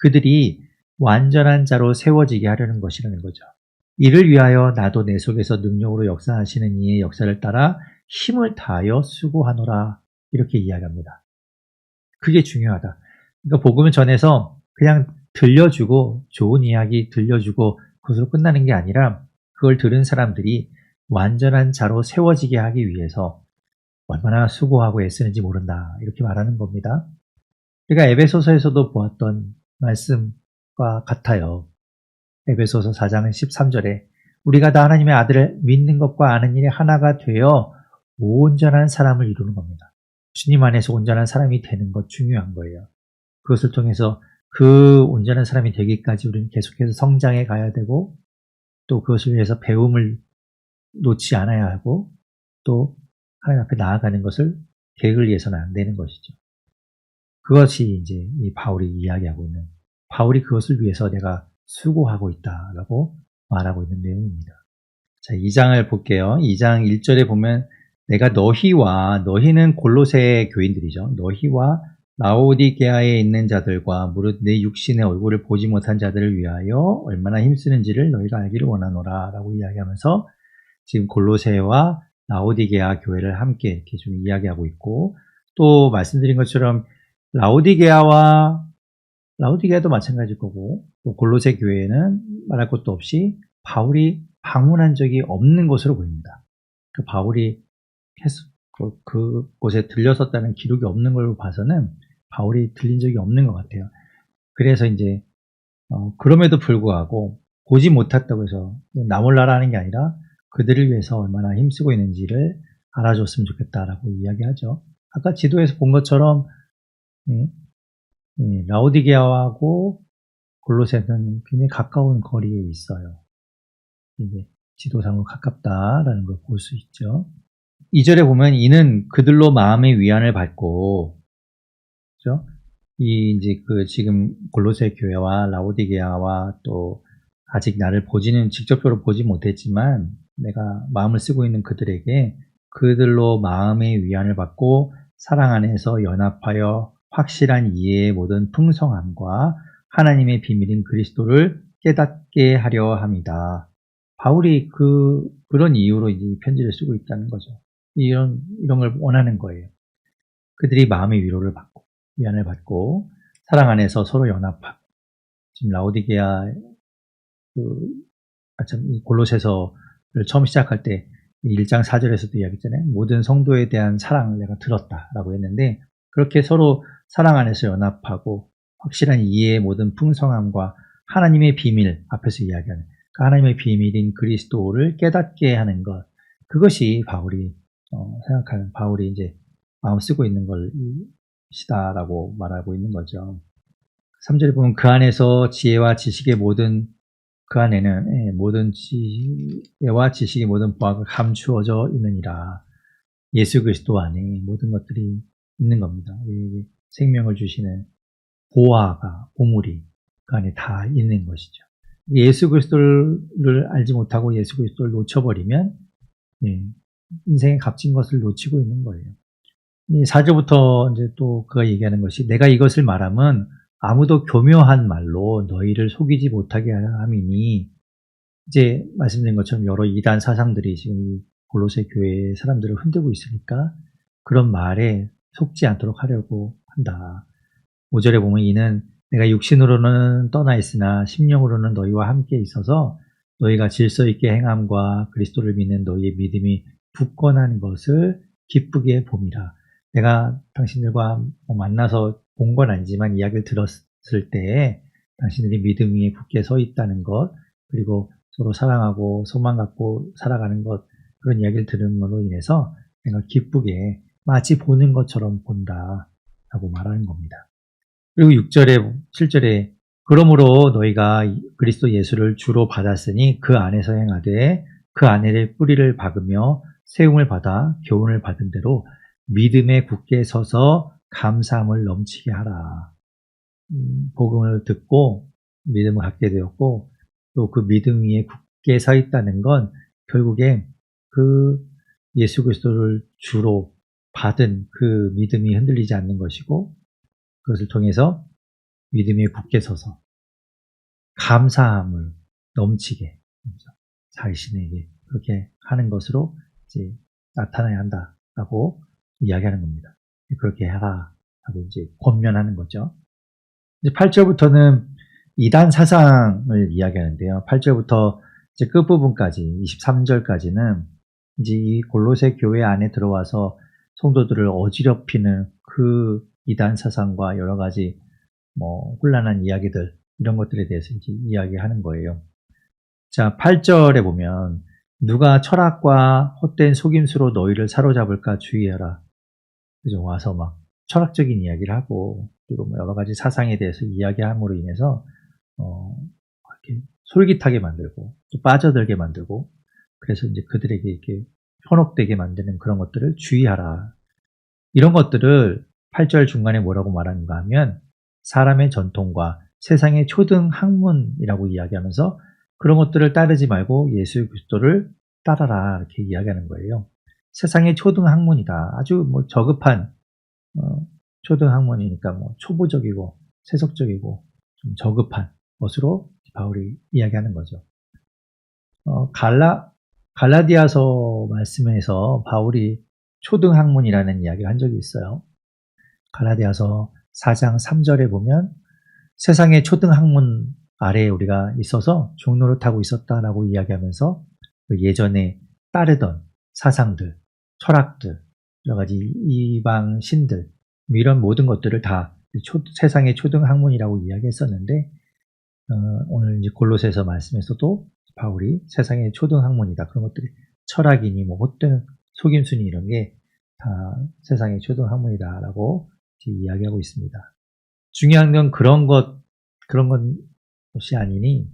그들이 완전한 자로 세워지게 하려는 것이라는 거죠. 이를 위하여 나도 내 속에서 능력으로 역사하시는 이의 역사를 따라 힘을 다하여 수고하노라 이렇게 이야기합니다. 그게 중요하다. 그러니까 복음을 전해서 그냥 들려주고 좋은 이야기 들려주고 그것으로 끝나는 게 아니라 그걸 들은 사람들이 완전한 자로 세워지게 하기 위해서 얼마나 수고하고 애쓰는지 모른다 이렇게 말하는 겁니다. 우리가 에베소서에서도 보았던 말씀과 같아요. 에베소서 4장 13절에 우리가 다 하나님의 아들을 믿는 것과 아는 일에 하나가 되어 온전한 사람을 이루는 겁니다. 주님 안에서 온전한 사람이 되는 것 중요한 거예요. 그것을 통해서 그 온전한 사람이 되기까지 우리는 계속해서 성장해 가야 되고 또 그것을 위해서 배움을 놓지 않아야 하고 또 하나님 앞에 나아가는 것을 계획을 위해서는 안 되는 것이죠. 그것이 이제 이 바울이 이야기하고 있는 바울이 그것을 위해서 내가 수고하고 있다라고 말하고 있는 내용입니다. 자, 2장을 볼게요. 2장 1절에 보면 내가 너희는 골로새 교인들이죠. 너희와 라오디게아에 있는 자들과 무릇 내 육신의 얼굴을 보지 못한 자들을 위하여 얼마나 힘쓰는지를 너희가 알기를 원하노라 라고 이야기하면서 지금 골로새와 라오디게아 교회를 함께 이렇게 좀 이야기하고 있고 또 말씀드린 것처럼 라오디게아도 마찬가지일 거고 또 골로새 교회는 말할 것도 없이 바울이 방문한 적이 없는 것으로 보입니다. 그 바울이 계속 그곳에 들렸었다는 기록이 없는 걸로 봐서는 바울이 들린 적이 없는 것 같아요. 그래서 이제 그럼에도 불구하고 보지 못했다고 해서 나 몰라라 하는 게 아니라 그들을 위해서 얼마나 힘쓰고 있는지를 알아줬으면 좋겠다라고 이야기하죠. 아까 지도에서 본 것처럼 라오디게아하고 골로새는 굉장히 가까운 거리에 있어요. 이게 지도상으로 가깝다라는 걸 볼 수 있죠. 2절에 보면 이는 그들로 마음의 위안을 받고, 그죠? 이제 지금 골로새 교회와 라오디게아와 또 아직 나를 직접적으로 보지 못했지만 내가 마음을 쓰고 있는 그들에게 그들로 마음의 위안을 받고 사랑 안에서 연합하여 확실한 이해의 모든 풍성함과 하나님의 비밀인 그리스도를 깨닫게 하려 합니다. 바울이 그런 이유로 이제 편지를 쓰고 있다는 거죠. 이런 걸 원하는 거예요. 그들이 마음의 위로를 받고, 위안을 받고, 사랑 안에서 서로 연합하고, 지금 라오디게아, 이 골로새서를 처음 시작할 때 1장 4절에서도 이야기했잖아요. 모든 성도에 대한 사랑을 내가 들었다라고 했는데, 그렇게 서로 사랑 안에서 연합하고, 확실한 이해의 모든 풍성함과 하나님의 비밀, 앞에서 이야기하는 그 하나님의 비밀인 그리스도를 깨닫게 하는 것, 그것이 바울이 생각하는, 바울이 이제 마음 쓰고 있는 것이다라고 말하고 있는 거죠. 3절에 보면 그 안에서 지혜와 지식의 그 안에는 모든 지혜와 지식의 모든 보화가 감추어져 있느니라. 예수 그리스도 안에 모든 것들이 있는 겁니다. 우리에게 생명을 주시는 보물이 그 안에 다 있는 것이죠. 예수 그리스도를 알지 못하고 예수 그리스도를 놓쳐버리면 예, 인생의 값진 것을 놓치고 있는 거예요. 4절부터 이제 또 그가 얘기하는 것이 내가 이것을 말함은 아무도 교묘한 말로 너희를 속이지 못하게 함이니 이제 말씀드린 것처럼 여러 이단 사상들이 지금 골로새 교회의 사람들을 흔들고 있으니까 그런 말에 속지 않도록 하려고 한다. 5절에 보면 이는 내가 육신으로는 떠나 있으나 심령으로는 너희와 함께 있어서 너희가 질서 있게 행함과 그리스도를 믿는 너희의 믿음이 굳건한 것을 기쁘게 봄이라. 내가 당신들과 만나서 본 건 아니지만 이야기를 들었을 때에 당신들이 믿음 위에 굳게 서 있다는 것, 그리고 서로 사랑하고 소망 갖고 살아가는 것, 그런 이야기를 들음으로 인해서 내가 기쁘게 마치 보는 것처럼 본다라고 말하는 겁니다. 그리고 6절에 7절에 그러므로 너희가 그리스도 예수를 주로 받았으니 그 안에서 행하되 그 안에 뿌리를 박으며 세움을 받아 교훈을 받은 대로 믿음에 굳게 서서 감사함을 넘치게 하라. 복음을 듣고 믿음을 갖게 되었고 또 그 믿음 위에 굳게 서 있다는 건 결국에 그 예수 그리스도를 주로 받은 그 믿음이 흔들리지 않는 것이고 그것을 통해서 믿음에 굳게 서서 감사함을 넘치게 자신에게 그렇게 하는 것으로 이제 나타나야 한다라고 이야기하는 겁니다. 그렇게 해라 하고 이제 권면하는 거죠. 이제 8절부터는 이단 사상을 이야기하는데요. 8절부터 이제 끝부분까지 23절까지는 이제 이 골로새 교회 안에 들어와서 성도들을 어지럽히는 그 이단 사상과 여러 가지 혼란한 이야기들 이런 것들에 대해서 이제 이야기하는 거예요. 자, 8절에 보면 누가 철학과 헛된 속임수로 너희를 사로잡을까 주의하라. 그죠? 와서 막 철학적인 이야기를 하고 그리고 여러 가지 사상에 대해서 이야기함으로 인해서 이렇게 솔깃하게 만들고 또 빠져들게 만들고 그래서 이제 그들에게 이렇게 현혹되게 만드는 그런 것들을 주의하라. 이런 것들을 8절 중간에 뭐라고 말하는가 하면 사람의 전통과 세상의 초등 학문이라고 이야기하면서 그런 것들을 따르지 말고 예수 그리스도를 따라라 이렇게 이야기하는 거예요. 세상의 초등 학문이다. 아주 저급한 초등 학문이니까 초보적이고 세속적이고 좀 저급한 것으로 바울이 이야기하는 거죠. 갈라디아서 말씀에서 바울이 초등 학문이라는 이야기를 한 적이 있어요. 갈라디아서 4장 3절에 보면 세상의 초등 학문 아래에 우리가 있어서 종노릇하고 있었다라고 이야기하면서 예전에 따르던 사상들, 철학들, 여러 가지 이방 신들 이런 모든 것들을 다 세상의 초등 학문이라고 이야기했었는데 오늘 이제 골로새서 말씀에서도 바울이 세상의 초등 학문이다. 그런 것들이 철학이니 헛된 속임수니 이런 게 다 세상의 초등 학문이다라고 이야기하고 있습니다. 중요한 건 그런 것이 아니니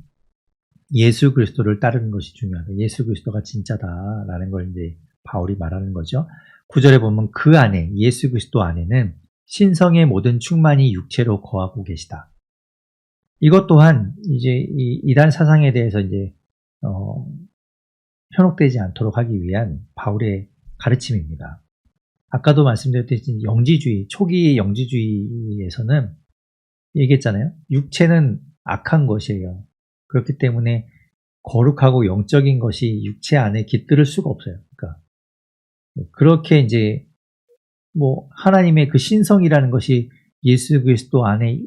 예수 그리스도를 따르는 것이 중요하다. 예수 그리스도가 진짜다라는 걸 이제 바울이 말하는 거죠. 9절에 보면 그 안에 예수 그리스도 안에는 신성의 모든 충만이 육체로 거하고 계시다. 이것 또한 이제 이 이단 사상에 대해서 이제 현혹되지 않도록 하기 위한 바울의 가르침입니다. 아까도 말씀드렸듯이 영지주의, 초기의 영지주의에서는 얘기했잖아요. 육체는 악한 것이에요. 그렇기 때문에 거룩하고 영적인 것이 육체 안에 깃들을 수가 없어요. 그러니까 그렇게 이제 하나님의 그 신성이라는 것이 예수 그리스도 안에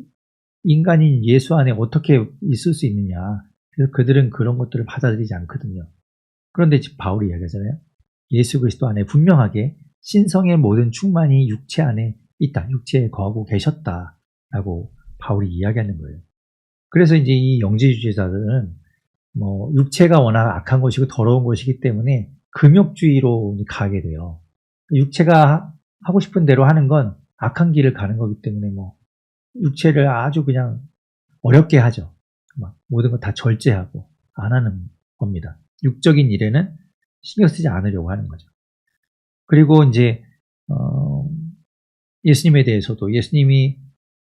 인간인 예수 안에 어떻게 있을 수 있느냐. 그래서 그들은 그런 것들을 받아들이지 않거든요. 그런데 지금 바울이 이야기하잖아요. 예수 그리스도 안에 분명하게 신성의 모든 충만이 육체 안에 있다. 육체에 거하고 계셨다라고 바울이 이야기하는 거예요. 그래서 이제 이 영지주의자들은 육체가 워낙 악한 것이고 더러운 것이기 때문에 금욕주의로 가게 돼요. 육체가 하고 싶은 대로 하는 건 악한 길을 가는 거기 때문에 육체를 아주 그냥 어렵게 하죠. 모든 거 다 절제하고 안 하는 겁니다. 육적인 일에는 신경 쓰지 않으려고 하는 거죠. 그리고 이제 예수님에 대해서도 예수님이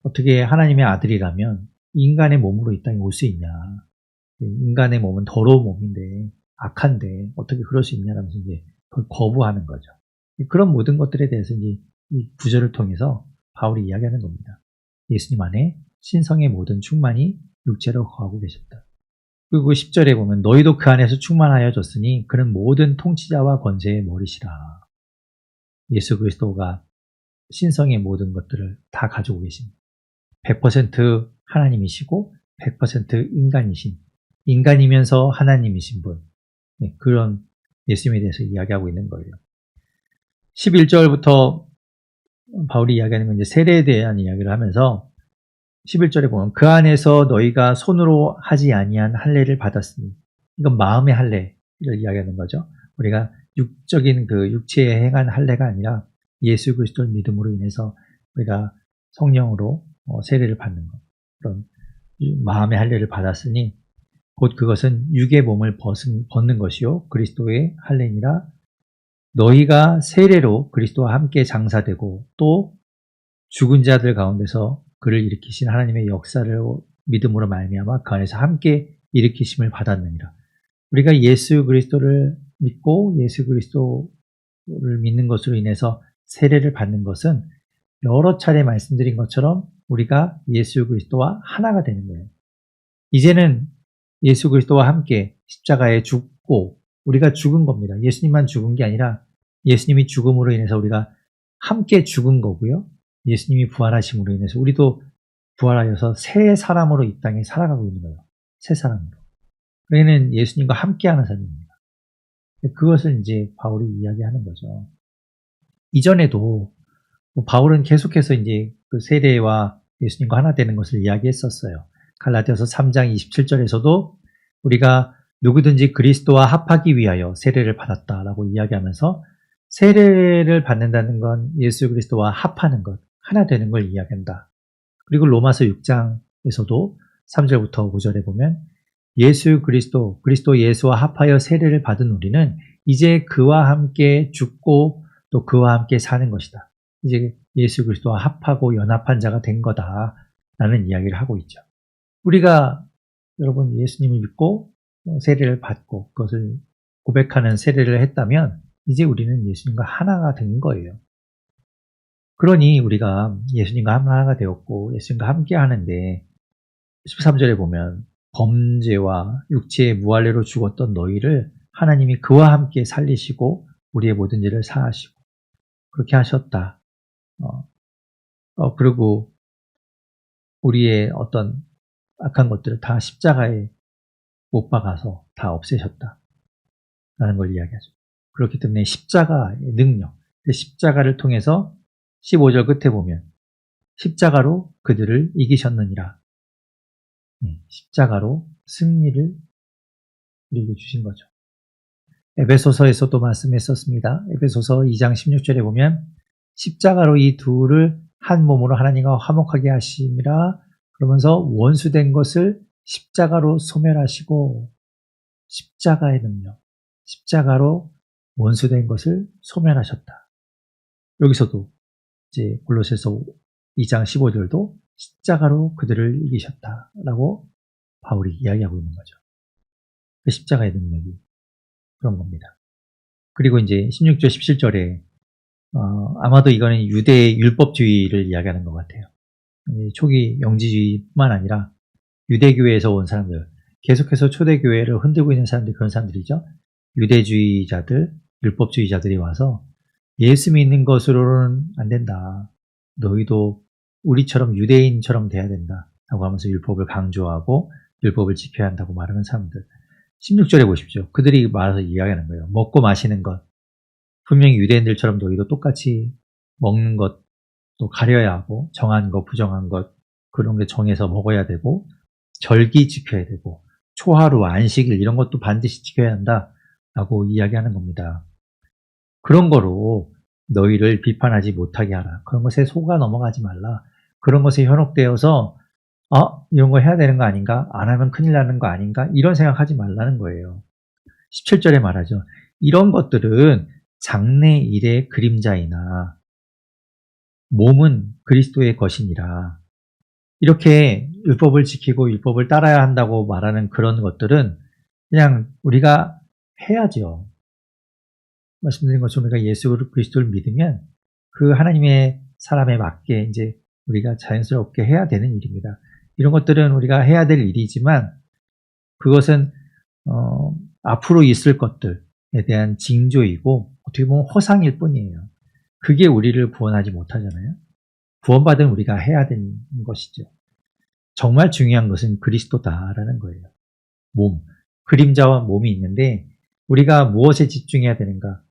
어떻게 하나님의 아들이라면 인간의 몸으로 이 땅에 올 수 있냐. 인간의 몸은 더러운 몸인데, 악한데, 어떻게 그럴 수 있냐라면서 이제 그걸 거부하는 거죠. 그런 모든 것들에 대해서 이제 이 구절을 통해서 바울이 이야기하는 겁니다. 예수님 안에 신성의 모든 충만이 육체로 거하고 계셨다. 그리고 10절에 보면 너희도 그 안에서 충만하여졌으니 그는 모든 통치자와 권세의 머리시라. 예수 그리스도가 신성의 모든 것들을 다 가지고 계십니다. 100% 하나님이시고 100% 인간이신, 인간이면서 하나님이신 분, 그런 예수님에 대해서 이야기하고 있는 거예요. 11절부터 바울이 이야기하는 건 이제 세례에 대한 이야기를 하면서 11절에 보면 그 안에서 너희가 손으로 하지 아니한 할례를 받았으니, 이건 마음의 할례를 이야기하는 거죠. 우리가 육적인 그 육체에 행한 할례가 아니라 예수 그리스도를 믿음으로 인해서 우리가 성령으로 세례를 받는 것, 그런 마음의 할례를 받았으니 곧 그것은 육의 몸을 벗는 것이요 그리스도의 할례니라. 너희가 세례로 그리스도와 함께 장사되고 또 죽은 자들 가운데서 그를 일으키신 하나님의 역사를 믿음으로 말미암아 그 안에서 함께 일으키심을 받았느니라. 우리가 예수 그리스도를 믿고 예수 그리스도를 믿는 것으로 인해서 세례를 받는 것은 여러 차례 말씀드린 것처럼 우리가 예수 그리스도와 하나가 되는 거예요. 이제는 예수 그리스도와 함께 십자가에 죽고 우리가 죽은 겁니다. 예수님만 죽은 게 아니라 예수님이 죽음으로 인해서 우리가 함께 죽은 거고요. 예수님이 부활하심으로 인해서 우리도 부활하여서 새 사람으로 이 땅에 살아가고 있는 거예요. 새 사람으로. 우리는 예수님과 함께하는 삶입니다. 그것을 이제 바울이 이야기하는 거죠. 이전에도 바울은 계속해서 이제 그 세례와 예수님과 하나 되는 것을 이야기했었어요. 갈라디아서 3장 27절에서도 우리가 누구든지 그리스도와 합하기 위하여 세례를 받았다라고 이야기하면서 세례를 받는다는 건 예수 그리스도와 합하는 것, 하나 되는 걸 이야기한다. 그리고 로마서 6장에서도 3절부터 5절에 보면 예수 그리스도 예수와 합하여 세례를 받은 우리는 이제 그와 함께 죽고 또 그와 함께 사는 것이다. 이제 예수 그리스도와 합하고 연합한 자가 된 거다라는 이야기를 하고 있죠. 우리가 여러분 예수님을 믿고 세례를 받고 그것을 고백하는 세례를 했다면 이제 우리는 예수님과 하나가 된 거예요. 그러니 우리가 예수님과 하나가 되었고 예수님과 함께 하는데 13절에 보면 범죄와 육체의 무할례로 죽었던 너희를 하나님이 그와 함께 살리시고 우리의 모든 죄를 사하시고 그렇게 하셨다. 그리고 우리의 어떤 악한 것들을 다 십자가에 못 박아서 다 없애셨다. 라는 걸 이야기하죠. 그렇기 때문에 십자가의 능력, 십자가를 통해서 15절 끝에 보면 십자가로 그들을 이기셨느니라. 십자가로 승리를 우리에게 주신 거죠. 에베소서에서도 말씀했었습니다. 에베소서 2장 16절에 보면 십자가로 이 둘을 한 몸으로 하나님과 화목하게 하심이라. 그러면서 원수된 것을 십자가로 소멸하시고 십자가의 능력, 십자가로 원수된 것을 소멸하셨다. 여기서도 이제 골로새서 2장 15절도 십자가로 그들을 이기셨다라고 바울이 이야기하고 있는 거죠. 그 십자가의 능력이 그런 겁니다. 그리고 이제 16절 17절에 아마도 이거는 유대의 율법주의를 이야기하는 것 같아요. 초기 영지주의뿐만 아니라 유대교회에서 온 사람들, 계속해서 초대교회를 흔들고 있는 사람들이 그런 사람들이죠. 유대주의자들, 율법주의자들이 와서 예수 믿는 것으로는 안 된다. 너희도 우리처럼 유대인처럼 돼야 된다. 라고 하면서 율법을 강조하고 율법을 지켜야 한다고 말하는 사람들. 16절에 보십시오. 그들이 말해서 이야기하는 거예요. 먹고 마시는 것. 분명히 유대인들처럼 너희도 똑같이 먹는 것도 가려야 하고 정한 것, 부정한 것 그런 게 정해서 먹어야 되고 절기 지켜야 되고 초하루, 안식일 이런 것도 반드시 지켜야 한다라고 이야기하는 겁니다. 그런 거로 너희를 비판하지 못하게 하라. 그런 것에 속아 넘어가지 말라. 그런 것에 현혹되어서 이런 거 해야 되는 거 아닌가? 안 하면 큰일 나는 거 아닌가? 이런 생각하지 말라는 거예요. 17절에 말하죠. 이런 것들은 장래 일의 그림자이나 몸은 그리스도의 것이니라. 이렇게 율법을 지키고 율법을 따라야 한다고 말하는 그런 것들은 그냥 우리가 해야죠. 말씀드린 것처럼 우리가 예수 그리스도를 믿으면 그 하나님의 사람에 맞게 이제 우리가 자연스럽게 해야 되는 일입니다. 이런 것들은 우리가 해야 될 일이지만 그것은 앞으로 있을 것들에 대한 징조이고 어떻게 보면 허상일 뿐이에요. 그게 우리를 구원하지 못하잖아요. 구원받은 우리가 해야 되는 것이죠. 정말 중요한 것은 그리스도다라는 거예요. 몸, 그림자와 몸이 있는데 우리가 무엇에 집중해야 되는가?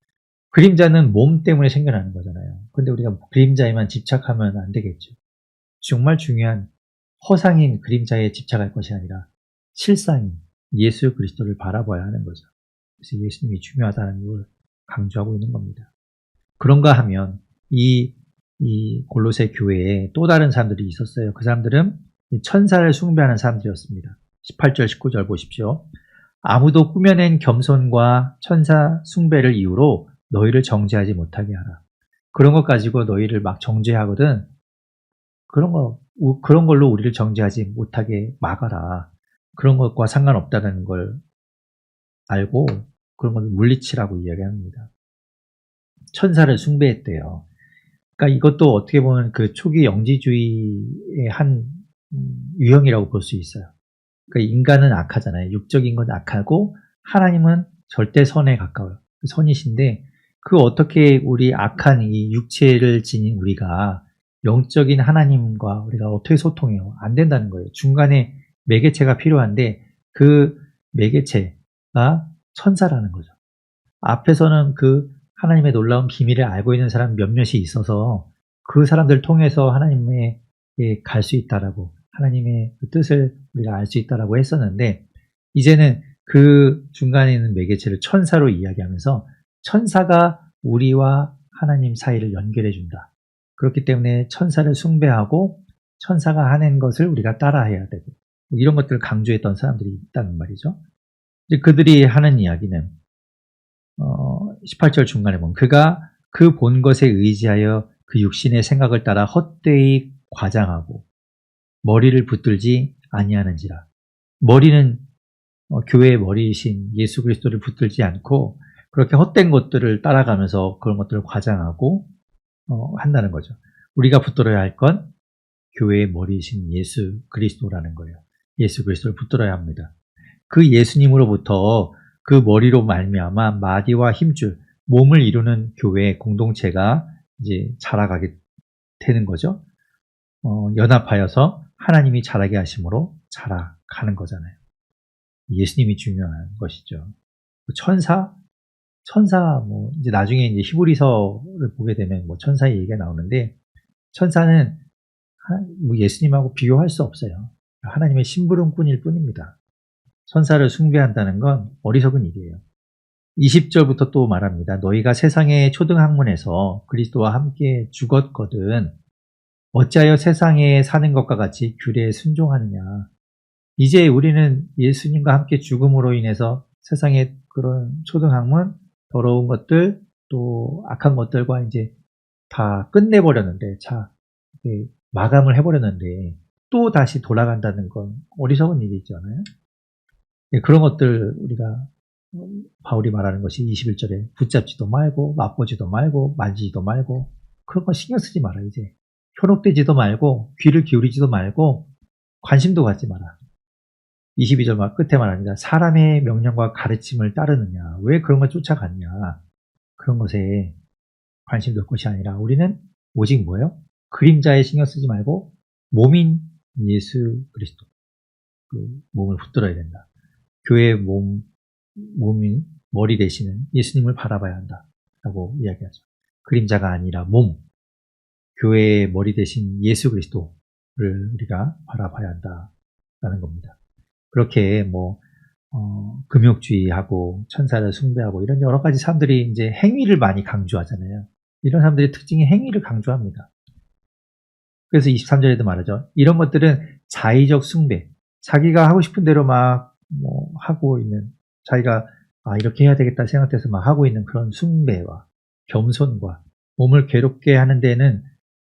그림자는 몸 때문에 생겨나는 거잖아요. 근데 우리가 그림자에만 집착하면 안 되겠죠. 정말 중요한 허상인 그림자에 집착할 것이 아니라 실상인 예수 그리스도를 바라봐야 하는 거죠. 그래서 예수님이 중요하다는 걸 강조하고 있는 겁니다. 그런가 하면 이 골로새 교회에 또 다른 사람들이 있었어요. 그 사람들은 천사를 숭배하는 사람들이었습니다. 18절, 19절 보십시오. 아무도 꾸며낸 겸손과 천사 숭배를 이유로 너희를 정죄하지 못하게 하라. 그런 것 가지고 너희를 막 정죄하거든. 그런 걸로 우리를 정죄하지 못하게 막아라. 그런 것과 상관없다는 걸 알고 그런 걸 물리치라고 이야기합니다. 천사를 숭배했대요. 그러니까 이것도 어떻게 보면 그 초기 영지주의의 한 유형이라고 볼 수 있어요. 그러니까 인간은 악하잖아요. 육적인 건 악하고 하나님은 절대 선에 가까워요. 선이신데 그 어떻게 우리 악한 이 육체를 지닌 우리가 영적인 하나님과 우리가 어떻게 소통해요? 안 된다는 거예요. 중간에 매개체가 필요한데 그 매개체가 천사라는 거죠. 앞에서는 그 하나님의 놀라운 비밀을 알고 있는 사람 몇몇이 있어서 그 사람들 통해서 하나님에 갈 수 있다라고 하나님의 그 뜻을 우리가 알 수 있다라고 했었는데 이제는 그 중간에 있는 매개체를 천사로 이야기하면서 천사가 우리와 하나님 사이를 연결해 준다. 그렇기 때문에 천사를 숭배하고 천사가 하는 것을 우리가 따라해야 되고 이런 것들을 강조했던 사람들이 있다는 말이죠. 이제 그들이 하는 이야기는 18절 중간에 보면 그가 그 본 것에 의지하여 그 육신의 생각을 따라 헛되이 과장하고 머리를 붙들지 아니하는지라. 머리는 교회의 머리이신 예수 그리스도를 붙들지 않고 그렇게 헛된 것들을 따라가면서 그런 것들을 과장하고 한다는 거죠. 우리가 붙들어야 할 건 교회의 머리이신 예수 그리스도라는 거예요. 예수 그리스도를 붙들어야 합니다. 그 예수님으로부터 그 머리로 말미암아 마디와 힘줄 몸을 이루는 교회 공동체가 이제 자라가게 되는 거죠. 연합하여서 하나님이 자라게 하심으로 자라가는 거잖아요. 예수님이 중요한 것이죠. 천사 뭐 이제 나중에 이제 히브리서를 보게 되면 뭐 천사의 얘기가 나오는데 천사는 뭐 예수님하고 비교할 수 없어요. 하나님의 심부름꾼일 뿐입니다. 천사를 숭배한다는 건 어리석은 일이에요. 20절부터 또 말합니다. 너희가 세상의 초등학문에서 그리스도와 함께 죽었거든 어찌하여 세상에 사는 것과 같이 규례에 순종하느냐. 이제 우리는 예수님과 함께 죽음으로 인해서 세상의 그런 초등학문, 더러운 것들, 또 악한 것들과 이제 다 끝내버렸는데, 마감을 해버렸는데, 또 다시 돌아간다는 건 어리석은 일이잖아요. 그런 것들 우리가 바울이 말하는 것이 21절에 붙잡지도 말고 맛보지도 말고 만지지도 말고 그런 거 신경 쓰지 마라. 이제 현혹되지도 말고 귀를 기울이지도 말고 관심도 갖지 마라. 22절 끝에 말합니다. 사람의 명령과 가르침을 따르느냐. 왜 그런 걸 쫓아갔냐. 그런 것에 관심 둘 것이 아니라 우리는 오직 뭐예요? 그림자에 신경 쓰지 말고 몸인 예수 그리스도 그 몸을 붙들어야 된다. 교회의 몸인 머리 되시는 예수님을 바라봐야 한다라고 이야기하죠. 그림자가 아니라 몸, 교회의 머리 되신 예수 그리스도를 우리가 바라봐야 한다라는 겁니다. 그렇게 금욕주의하고 천사를 숭배하고 이런 여러 가지 사람들이 이제 행위를 많이 강조하잖아요. 이런 사람들의 특징이 행위를 강조합니다. 그래서 23절에도 말하죠. 이런 것들은 자의적 숭배, 자기가 하고 싶은 대로 막 하고 있는, 자기가 이렇게 해야 되겠다 생각해서 막 하고 있는 그런 숭배와 겸손과 몸을 괴롭게 하는 데는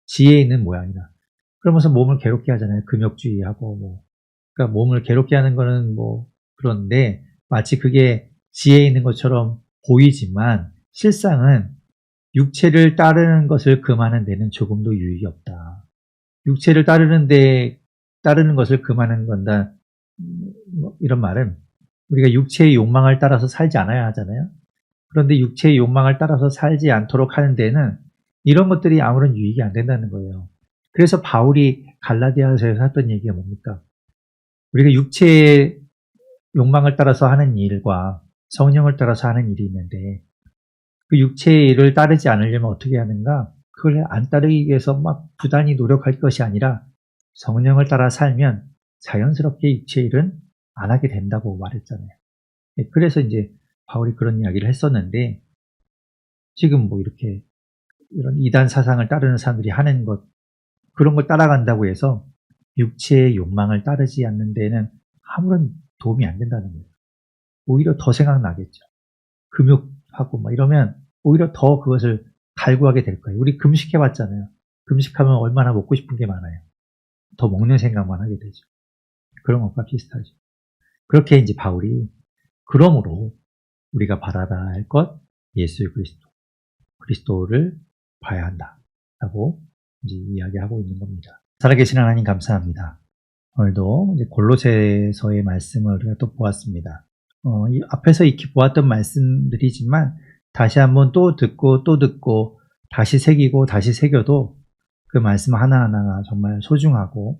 지혜 있는 모양이다. 그러면서 몸을 괴롭게 하잖아요. 금욕주의하고 뭐. 그러니까 몸을 괴롭게 하는 거는 뭐 그런데 마치 그게 지혜 있는 것처럼 보이지만 실상은 육체를 따르는 것을 금하는 데는 조금도 유익이 없다. 육체를 따르는 것을 금하는 건다. 뭐 이런 말은 우리가 육체의 욕망을 따라서 살지 않아야 하잖아요. 그런데 육체의 욕망을 따라서 살지 않도록 하는 데는 이런 것들이 아무런 유익이 안 된다는 거예요. 그래서 바울이 갈라디아서에서 했던 얘기가 뭡니까? 우리가 육체의 욕망을 따라서 하는 일과 성령을 따라서 하는 일이 있는데 그 육체의 일을 따르지 않으려면 어떻게 하는가? 그걸 안 따르기 위해서 막 부단히 노력할 것이 아니라 성령을 따라 살면 자연스럽게 육체의 일은 안 하게 된다고 말했잖아요. 그래서 이제 바울이 그런 이야기를 했었는데 지금 뭐 이렇게 이런 이단 사상을 따르는 사람들이 하는 것 그런 걸 따라간다고 해서 육체의 욕망을 따르지 않는 데에는 아무런 도움이 안 된다는 거예요. 오히려 더 생각나겠죠. 금욕하고 막 이러면 오히려 더 그것을 갈구하게 될 거예요. 우리 금식해봤잖아요. 금식하면 얼마나 먹고 싶은 게 많아요. 더 먹는 생각만 하게 되죠. 그런 것과 비슷하죠. 그렇게 이제 바울이 그러므로 우리가 바라봐야 할 것 예수 그리스도를 봐야 한다라고 이제 이야기하고 있는 겁니다. 살아계신 하나님 감사합니다. 오늘도 이제 골로새서의 말씀을 우리가 또 보았습니다. 이 앞에서 익히 보았던 말씀들이지만 다시 한번 또 듣고 다시 새기고 다시 새겨도 그 말씀 하나하나가 정말 소중하고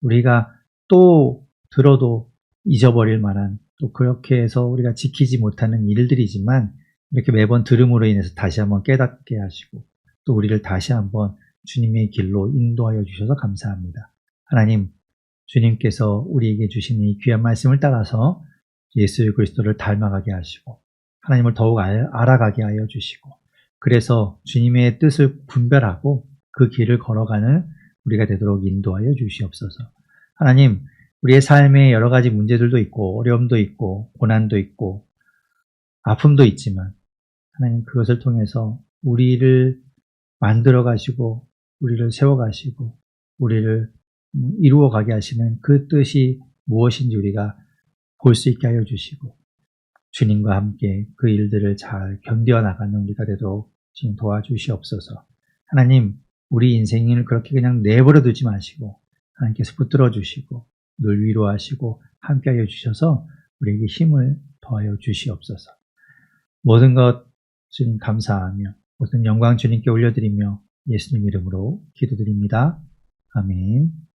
우리가 또 들어도 잊어버릴 만한 또 그렇게 해서 우리가 지키지 못하는 일들이지만 이렇게 매번 들음으로 인해서 다시 한번 깨닫게 하시고 또 우리를 다시 한번 주님의 길로 인도하여 주셔서 감사합니다. 하나님, 주님께서 우리에게 주신 이 귀한 말씀을 따라서 예수 그리스도를 닮아가게 하시고 하나님을 더욱 알아가게 하여 주시고 그래서 주님의 뜻을 분별하고 그 길을 걸어가는 우리가 되도록 인도하여 주시옵소서. 하나님, 우리의 삶에 여러 가지 문제들도 있고 어려움도 있고 고난도 있고 아픔도 있지만 하나님 그것을 통해서 우리를 만들어 가시고 우리를 세워 가시고 우리를 이루어 가게 하시는 그 뜻이 무엇인지 우리가 볼 수 있게 하여 주시고 주님과 함께 그 일들을 잘 견뎌 나가는 우리가 되도록 지금 도와주시옵소서. 하나님, 우리 인생을 그렇게 그냥 내버려 두지 마시고 하나님께서 붙들어 주시고 늘 위로하시고 함께 하여 주셔서 우리에게 힘을 더하여 주시옵소서. 모든 것 주님 감사하며 모든 영광 주님께 올려드리며 예수님 이름으로 기도드립니다. 아멘.